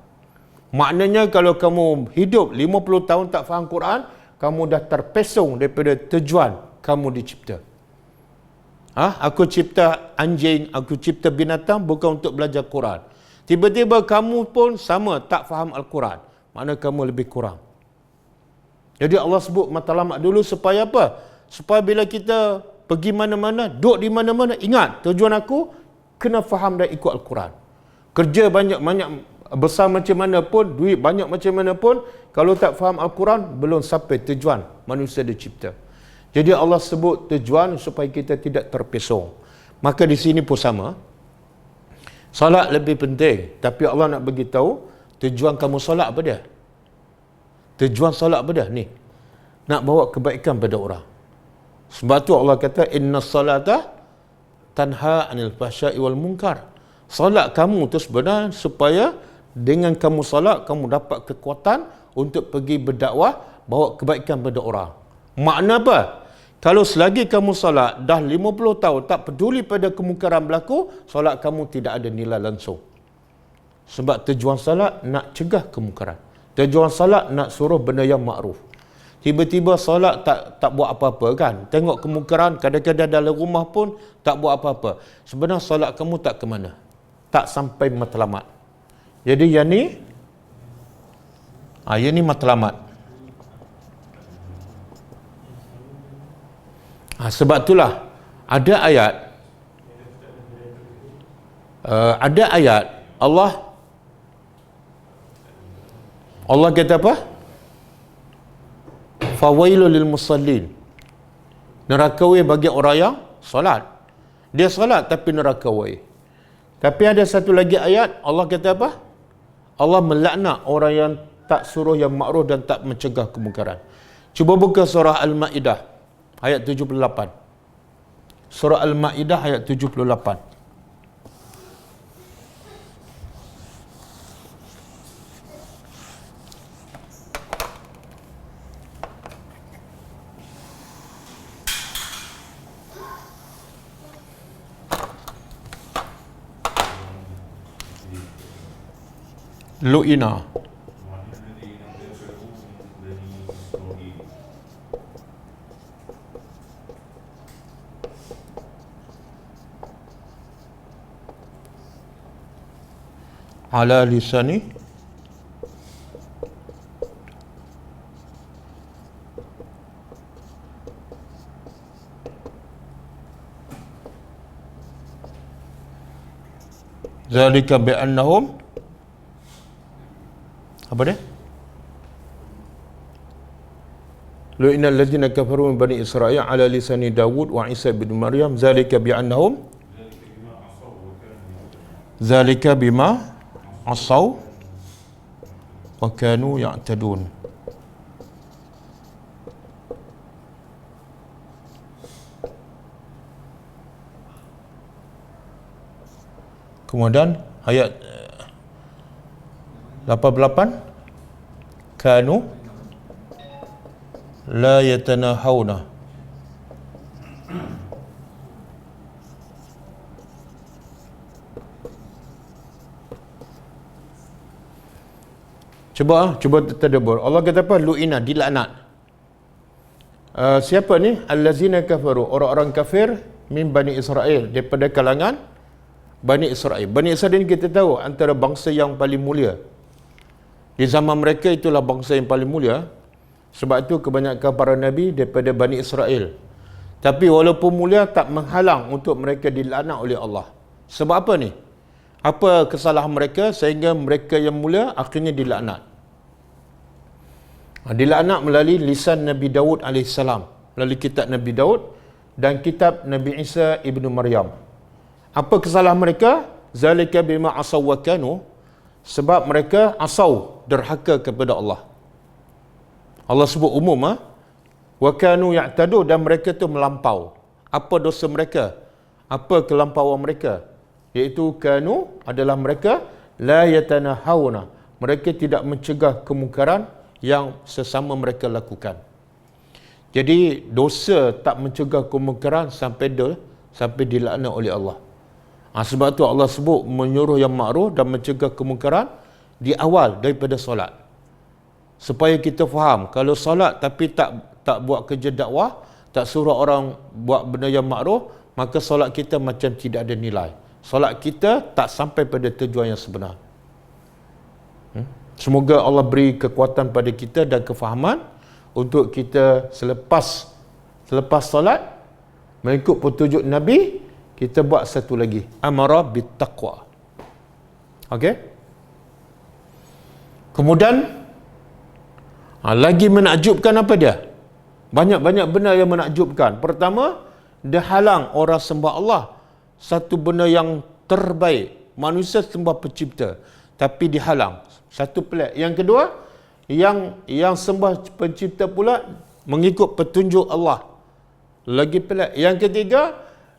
Maknanya kalau kamu hidup 50 tahun tak faham Quran, kamu dah terpesong daripada tujuan kamu dicipta. Aku cipta anjing, aku cipta binatang bukan untuk belajar Quran. Tiba-tiba kamu pun sama tak faham Al-Quran, makna kamu lebih kurang. Jadi Allah sebut matlamat dulu supaya apa? Supaya bila kita pergi mana-mana, duduk di mana-mana, ingat tujuan aku kena faham dan ikut Al-Quran. Kerja banyak-banyak besar macam mana pun, duit banyak macam mana pun, kalau tak faham Al-Quran, belum sampai tujuan manusia dicipta. Jadi Allah sebut tujuan supaya kita tidak terpesong. Maka di sini pun sama. Solat lebih penting, tapi Allah nak bagi tahu tujuan kamu solat apa dia? Tujuan solat apa dia? Ni, nak bawa kebaikan pada orang. Sebab tu Allah kata inna salata tanha anil fahsya'i wal munkar. Solat kamu tu sebenarnya supaya dengan kamu solat kamu dapat kekuatan untuk pergi berdakwah, bawa kebaikan pada orang. Makna apa? Kalau selagi kamu solat dah 50 tahun tak peduli pada kemungkaran berlaku, solat kamu tidak ada nilai langsung. Sebab tujuan solat nak cegah kemungkaran. Tujuan solat nak suruh benda yang makruf. Tiba-tiba solat tak buat apa-apa kan. Tengok kemungkaran, kadang-kadang dalam rumah pun tak buat apa-apa. Sebenarnya solat kamu tak ke mana. Tak sampai matlamat. Jadi yang ni matlamat. Sebab itulah ada ayat Allah kata apa? Fawailul lil musallin. Neraka bagi orang yang solat. Dia solat tapi neraka. Tapi ada satu lagi ayat Allah kata apa? Allah melaknat orang yang tak suruh yang makruf dan tak mencegah kemungkaran. Cuba buka surah Al-Maidah ayat 78. Surah Al-Maidah ayat 78. Lu'ina. Ala lisani zalika bi'annahum apa dia? Lu'inal ladzina kafaru min bani Israil ala lisani Dawud wa Isa bin Maryam zalika bi'annahum zalika bima asaw wa kanu ya'tadun. Kemudian ayat 88 kanu la yatanahawna Cuba tadabbur. Allah kata apa? Lu'ina, dilaknat. Siapa ni? Allazina kafaru, orang-orang kafir min Bani Israel, daripada kalangan Bani Israel. Bani Israel ini kita tahu antara bangsa yang paling mulia. Di zaman mereka itulah bangsa yang paling mulia. Sebab itu kebanyakan para nabi daripada Bani Israel. Tapi walaupun mulia tak menghalang untuk mereka dilaknat oleh Allah. Sebab apa ni? Apa kesalahan mereka sehingga mereka yang mulia akhirnya dilaknat? Dilaknat melalui lisan Nabi Daud AS, melalui kitab Nabi Daud dan kitab Nabi Isa ibnu Maryam. Apa kesalahan mereka? Zalika bima asaw wa kanu, sebab mereka asaw, derhaka kepada Allah. Allah sebut umum wa kanu ya'tadu, dan mereka tu melampau. Apa dosa mereka? Apa kelampauan mereka? Iaitu kanu adalah mereka la yatanahawna, mereka tidak mencegah kemungkaran yang sesama mereka lakukan. Jadi dosa tak mencegah kemungkaran sampai dilaknat oleh Allah. Sebab tu Allah sebut menyuruh yang makruf dan mencegah kemungkaran di awal daripada solat. Supaya kita faham, kalau solat tapi tak buat kerja dakwah, tak suruh orang buat benda yang makruf, maka solat kita macam tidak ada nilai. Solat kita tak sampai pada tujuan yang sebenar. Semoga Allah beri kekuatan pada kita dan kefahaman untuk kita selepas solat mengikut petunjuk Nabi, kita buat satu lagi, amara bittaqwa. Okey? Kemudian lagi menakjubkan apa dia? Banyak-banyak benda yang menakjubkan. Pertama, dia halang orang sembah Allah. Satu benda yang terbaik. Manusia sembah pencipta, tapi dihalang. Satu pelik. Yang kedua, yang sembah pencipta pula mengikut petunjuk Allah. Lagi pelik. Yang ketiga,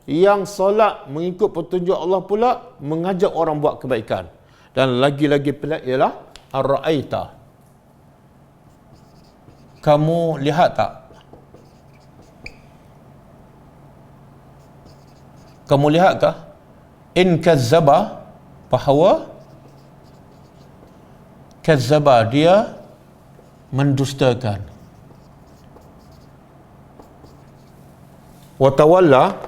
yang solat mengikut petunjuk Allah pula mengajak orang buat kebaikan. Dan lagi-lagi pelik ialah ar-ra'aita. Kamu lihat tak? Kamu lihatkah? In kazzaba, bahawa kazzaba, dia mendustakan. Wa tawalla,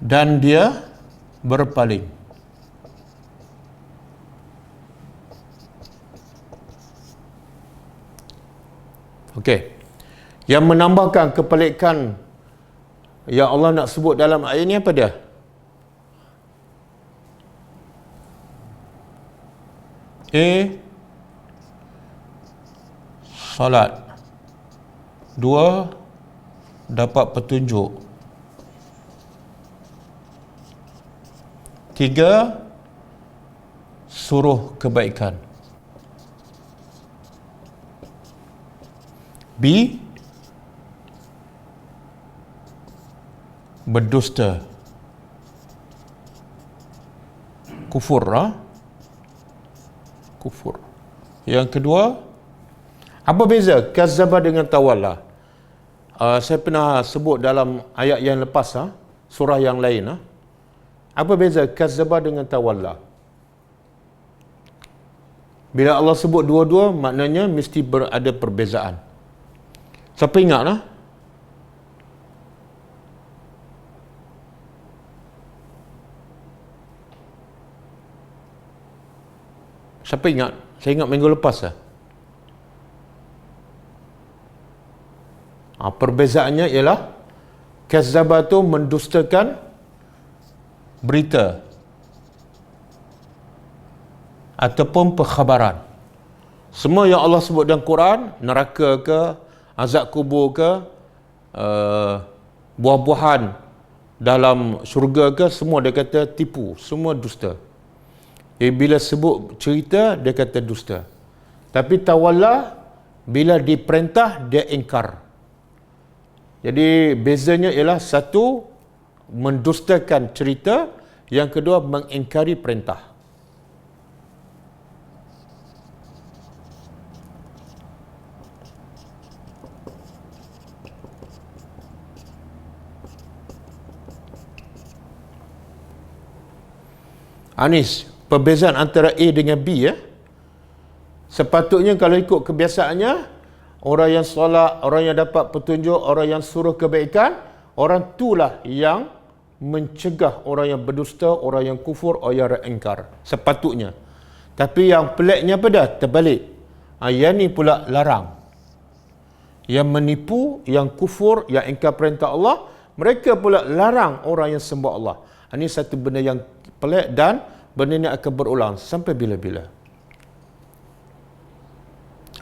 dan dia berpaling. Okey. Yang menambahkan kepelikan yang Allah nak sebut dalam ayat ini apa dia? Salat. 2, dapat petunjuk. 3, suruh kebaikan. B, berdusta. Kufur, kufur. Yang kedua, apa beza kazzaba dengan tawalla? Saya pernah sebut dalam ayat yang lepas, surah yang lain. Apa beza kazzaba dengan tawalla? Bila Allah sebut dua-dua, maknanya mesti ada perbezaan. Siapa ingat lah? Siapa ingat? Saya ingat minggu lepas lah. Perbezaannya ialah kazzaba tu mendustakan berita ataupun perkhabaran. Semua yang Allah sebut dalam Quran, neraka ke, azab kubur ke, buah-buahan dalam syurga ke, semua dia kata tipu, semua dusta. Bila sebut cerita, dia kata dusta. Tapi tawalla, bila diperintah, dia ingkar. Jadi bezanya ialah satu, mendustakan cerita, yang kedua, mengingkari perintah. Anis, perbezaan antara A dengan B sepatutnya kalau ikut kebiasaannya, orang yang solat, orang yang dapat petunjuk, orang yang suruh kebaikan, orang itulah yang mencegah orang yang berdusta, orang yang kufur, orang yang ingkar. Sepatutnya. Tapi yang peliknya apa dah? Terbalik. Yang ni pula larang. Yang menipu, yang kufur, yang ingkar perintah Allah, mereka pula larang orang yang sembah Allah. Ini satu benda yang pelik dan benda ini akan berulang sampai bila-bila.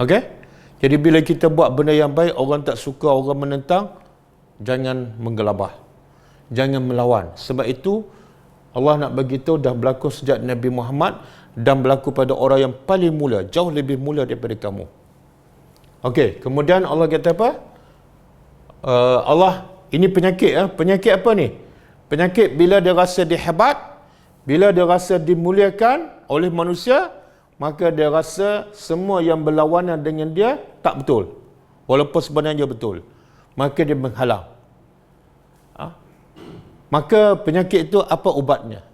Okey? Jadi bila kita buat benda yang baik, orang tak suka, orang menentang, jangan menggelabah. Jangan melawan. Sebab itu Allah nak bagi tahu dah berlaku sejak Nabi Muhammad dan berlaku pada orang yang paling mula, jauh lebih mula daripada kamu. Okey, kemudian Allah kata apa? Allah, ini penyakit. Penyakit apa ni? Penyakit bila dia rasa dia hebat, bila dia rasa dimuliakan oleh manusia, maka dia rasa semua yang berlawanan dengan dia tak betul. Walaupun sebenarnya betul. Maka dia menghalang. Maka penyakit itu apa ubatnya?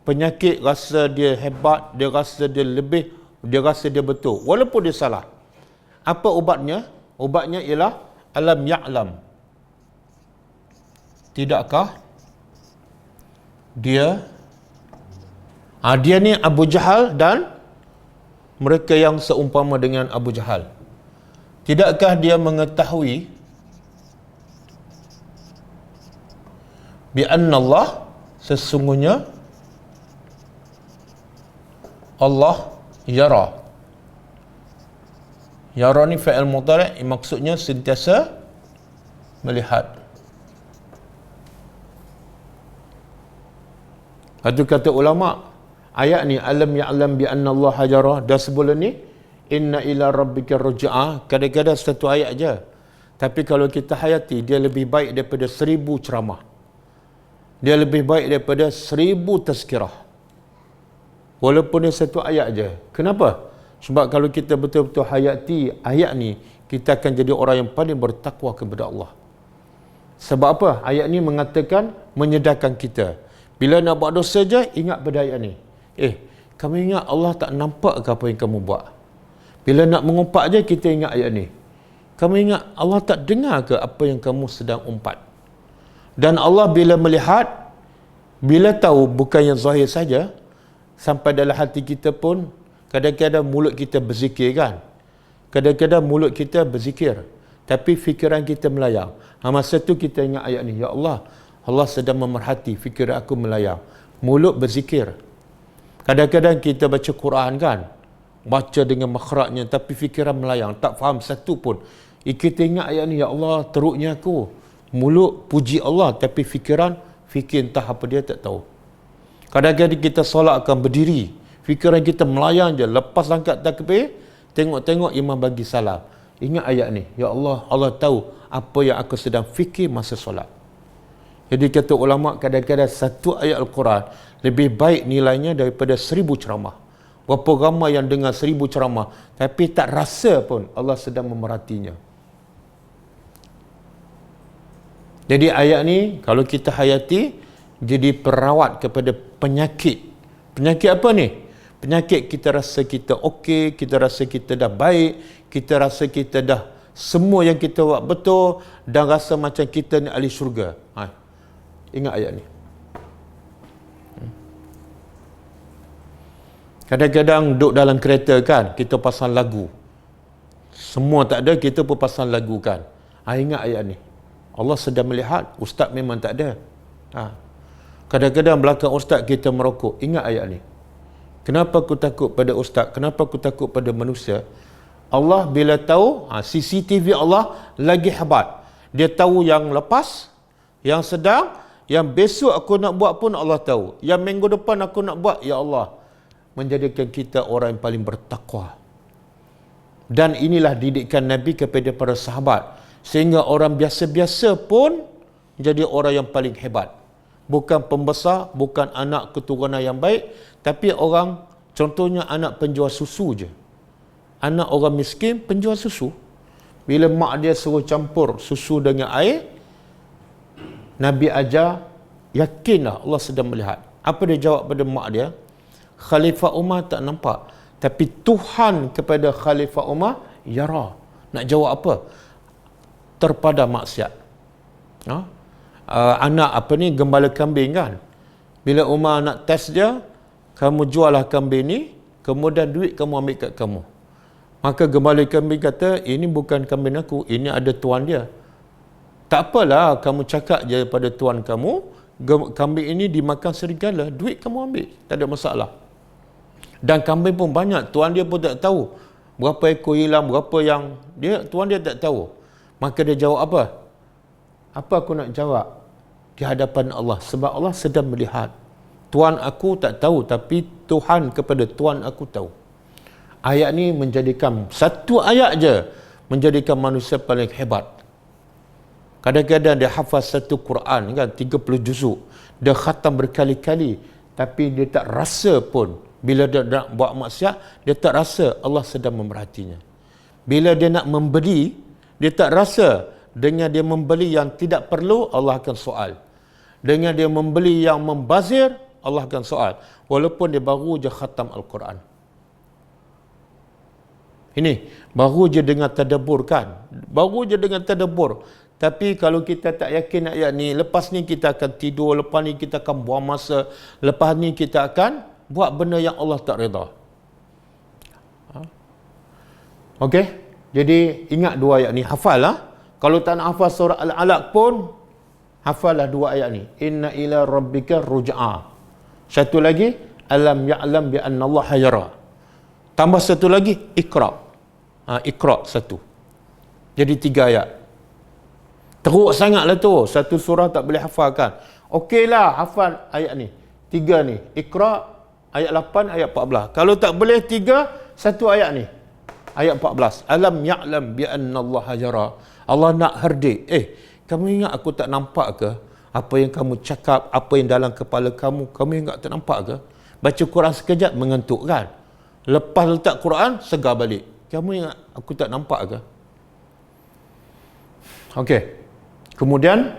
Penyakit rasa dia hebat, dia rasa dia lebih, dia rasa dia betul. Walaupun dia salah. Apa ubatnya? Ubatnya ialah alam ya'lam. Tidakkah dia ni Abu Jahal dan mereka yang seumpama dengan Abu Jahal. Tidakkah dia mengetahui bi anna Allah, sesungguhnya Allah yara. Yara ni fi'il mudhari', maksudnya sentiasa melihat. Satu kata ulama, ayat ni alam ya'lam bi anna Allah yara, dah sebelum ni inna ila rabbika ruj'a, kadang-kadang satu ayat je. Tapi kalau kita hayati, dia lebih baik daripada 1000 ceramah. Dia lebih baik daripada 1000 tazkirah. Walaupun dia satu ayat je. Kenapa? Sebab kalau kita betul-betul hayati ayat ni, kita akan jadi orang yang paling bertakwa kepada Allah. Sebab apa? Ayat ni mengatakan, menyedarkan kita. Bila nak buat dosa je, ingat pada ayat ni. Kamu ingat Allah tak nampak ke apa yang kamu buat? Bila nak mengumpat je, kita ingat ayat ni. Kamu ingat Allah tak dengar ke apa yang kamu sedang umpat? Dan Allah bila melihat, bila tahu bukan yang zahir saja, sampai dalam hati kita pun, kadang-kadang mulut kita berzikir kan? Kadang-kadang mulut kita berzikir, tapi fikiran kita melayang. Masa tu kita ingat ayat ni, ya Allah, Allah sedang memerhati, fikiran aku melayang. Mulut berzikir. Kadang-kadang kita baca Quran kan, baca dengan makhrajnya, tapi fikiran melayang, tak faham satu pun. Kita ingat ayat ni, ya Allah, teruknya aku. Mulut puji Allah, tapi fikiran fikir entah apa dia tak tahu. Kadang-kadang kita solat akan berdiri, fikiran kita melayang je, lepas angkat takbir, tengok-tengok imam bagi salam. Ingat ayat ni, ya Allah, Allah tahu apa yang aku sedang fikir masa solat. Jadi kata ulama, kadang-kadang satu ayat Al-Quran lebih baik nilainya daripada 1000 ceramah. Berapa ramai yang dengar 1000 ceramah, tapi tak rasa pun Allah sedang memerhatinya. Jadi ayat ni, kalau kita hayati, jadi perawat kepada penyakit. Penyakit apa ni? Penyakit kita rasa kita okey, kita rasa kita dah baik, kita rasa kita dah semua yang kita buat betul, dan rasa macam kita ni ahli syurga. Ingat ayat ni. Kadang-kadang duduk dalam kereta kan, kita pasang lagu. Semua tak ada, kita pun pasang lagu kan. Ingat ayat ni. Allah sedang melihat, ustaz memang tak ada. Kadang-kadang belakang ustaz kita merokok. Ingat ayat ni. Kenapa aku takut pada ustaz? Kenapa aku takut pada manusia? Allah bila tahu, CCTV Allah lagi hebat. Dia tahu yang lepas, yang sedang, yang besok aku nak buat pun Allah tahu. Yang minggu depan aku nak buat, ya Allah, menjadikan kita orang yang paling bertakwa. Dan inilah didikan Nabi kepada para sahabat, sehingga orang biasa-biasa pun jadi orang yang paling hebat. Bukan pembesar, bukan anak keturunan yang baik, tapi orang, contohnya anak penjual susu je. Anak orang miskin penjual susu. Bila mak dia suruh campur susu dengan air, Nabi ajar, yakinlah Allah sedang melihat. Apa dia jawab pada mak dia? Khalifah Umar tak nampak, tapi Tuhan kepada Khalifah Umar yara. Nak jawab apa? Terpadam maksiat. Anak apa ni, gembala kambing kan, bila Umar nak test dia, kamu jualah kambing ni, kemudian duit kamu ambil kat kamu. Maka gembala kambing kata, ini bukan kambing aku, ini ada tuan dia. Tak apalah, kamu cakap je pada tuan kamu, kambing ini dimakan serigala, duit kamu ambil, tak ada masalah. Dan kambing pun banyak, tuan dia pun tak tahu berapa ekor hilang, berapa yang tuan dia tak tahu. Maka dia jawab apa? Apa aku nak jawab di hadapan Allah? Sebab Allah sedang melihat. Tuan aku tak tahu, tapi Tuhan kepada tuan aku tahu. Ayat ni menjadikan, satu ayat je menjadikan manusia paling hebat. Kadang-kadang dia hafaz satu Quran kan, 30 juzuk, dia khatam berkali-kali, tapi dia tak rasa pun bila dia nak buat maksiat, dia tak rasa Allah sedang memerhatinya. Bila dia nak membeli, dia tak rasa dengan dia membeli yang tidak perlu, Allah akan soal. Dengan dia membeli yang membazir, Allah akan soal. Walaupun dia baru je khatam Al-Quran. Ini baru je dengan tadabbur kan, baru je dengan tadabbur. Tapi kalau kita tak yakin ayat ni, lepas ni kita akan tidur, lepas ni kita akan buang masa, lepas ni kita akan buat benda yang Allah tak redha. Okey, jadi ingat dua ayat ni, hafal lah. Kalau tak nak hafal surah Al-Alaq pun, Hafalah dua ayat ni. Inna ila rabbika ruj'a. Satu lagi, alam ya'lam bi anna Allah yara. Tambah satu lagi, Iqra. Iqra satu. Jadi 3 ayat. Teruk sangatlah tu. Satu surah tak boleh hafalkan. Okeylah hafal ayat ni. 3 ni. Iqra ayat 8, ayat 14. Kalau tak boleh 3, satu ayat ni. Ayat 14. Alam ya'lam bi anna Allah yara. Allah nak herdik. Kamu ingat aku tak nampak ke? Apa yang kamu cakap, apa yang dalam kepala kamu, kamu ingat tak nampak ke? Baca Quran sekejap mengantuk kan? Lepas letak Quran, segar balik. Kamu ingat aku tak nampak ke? Okey. Kemudian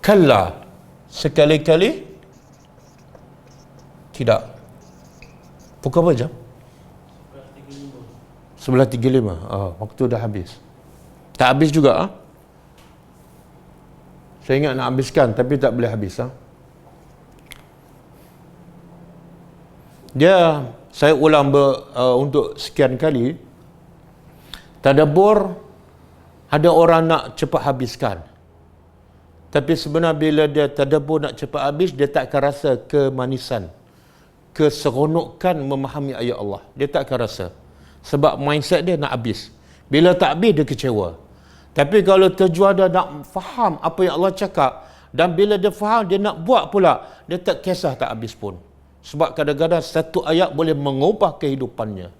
kalla, sekali-kali tidak. Pukul apa jam? 11.35. Waktu dah habis. Tak habis juga. Saya ingat nak habiskan tapi tak boleh habis. Saya ulang untuk sekian kali. Tadabbur, ada orang nak cepat habiskan. Tapi sebenarnya bila dia tadabbur nak cepat habis, dia tak akan rasa kemanisan, keseronokan memahami ayat Allah. Dia tak akan rasa. Sebab mindset dia nak habis. Bila tak habis, dia kecewa. Tapi kalau terjual dia nak faham apa yang Allah cakap, dan bila dia faham, dia nak buat pula, dia tak kisah tak habis pun. Sebab kadang-kadang satu ayat boleh mengubah kehidupannya.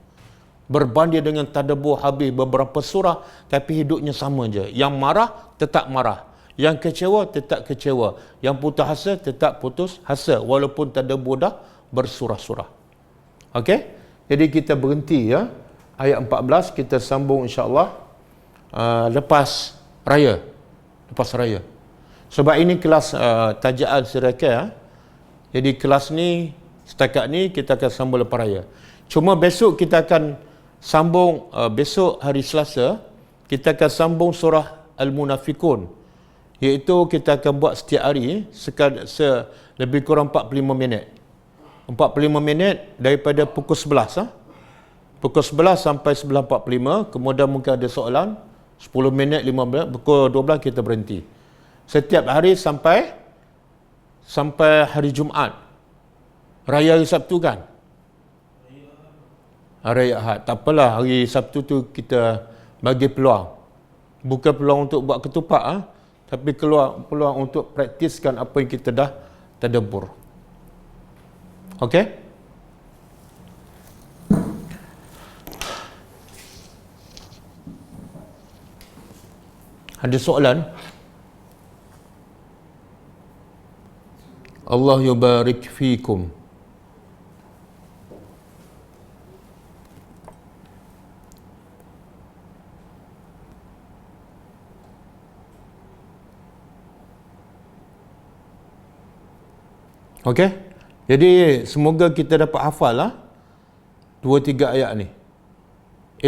Berbanding dengan tadabbur habis beberapa surah, tapi hidupnya sama je. Yang marah, tetap marah. Yang kecewa, tetap kecewa. Yang putus asa, tetap putus asa. Walaupun tadabbur dah bersurah-surah. Okey? Jadi kita berhenti ya. Ayat 14 kita sambung insya-Allah lepas raya. Lepas raya. Sebab ini kelas tajaan Siraka. Jadi kelas ni setakat ni kita akan sambung lepas raya. Cuma besok kita akan sambung besok hari Selasa kita akan sambung surah Al-Munafiqun. Iaitu kita akan buat setiap hari lebih kurang 45 minit. 45 minit daripada pukul 11 pukul 11 sampai 11.45, kemudian mungkin ada soalan 10 minit, 15 minit, pukul 12 kita berhenti. Setiap hari sampai hari Jumaat. Raya hari Sabtu kan? Hari Ahad. Tak apalah, hari Sabtu tu kita bagi peluang. Bukan peluang untuk buat ketupat, tapi peluang untuk praktiskan apa yang kita dah tadabbur. Okey? Ada soalan? Allah yubarik fikum. Okey? Jadi semoga kita dapat hafal 2-3 ayat ni.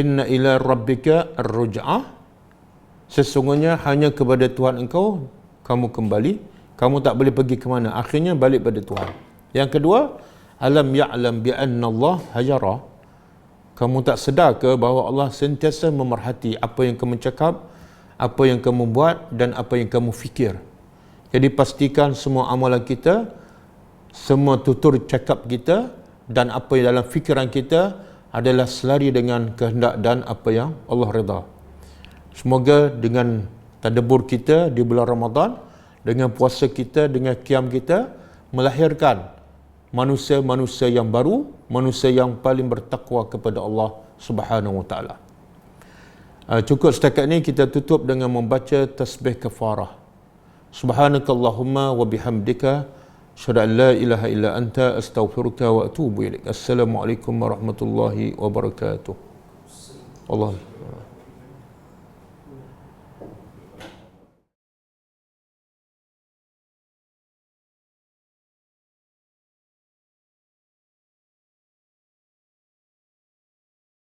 Inna ila rabbika ar-ruj'ah. Sesungguhnya hanya kepada Tuhan engkau kamu kembali. Kamu tak boleh pergi ke mana. Akhirnya balik pada Tuhan. Yang kedua, alam ya'lam bi anna Allah yara. Kamu tak sedar ke bahawa Allah sentiasa memerhati apa yang kamu cakap, apa yang kamu buat dan apa yang kamu fikir. Jadi pastikan semua amalan kita, semua tutur cakap kita dan apa yang dalam fikiran kita adalah selari dengan kehendak dan apa yang Allah redha. Semoga dengan tadabbur kita di bulan Ramadan, dengan puasa kita, dengan qiyam kita, melahirkan manusia-manusia yang baru, manusia yang paling bertakwa kepada Allah Subhanahu Wa Taala. Cukup setakat ini kita tutup dengan membaca tasbih kafarah. Subhanakallahumma wa bihamdika asyhadu an la ilaha illa anta astaghfiruka wa atubu ilaik. Assalamualaikum warahmatullahi wabarakatuh. Allah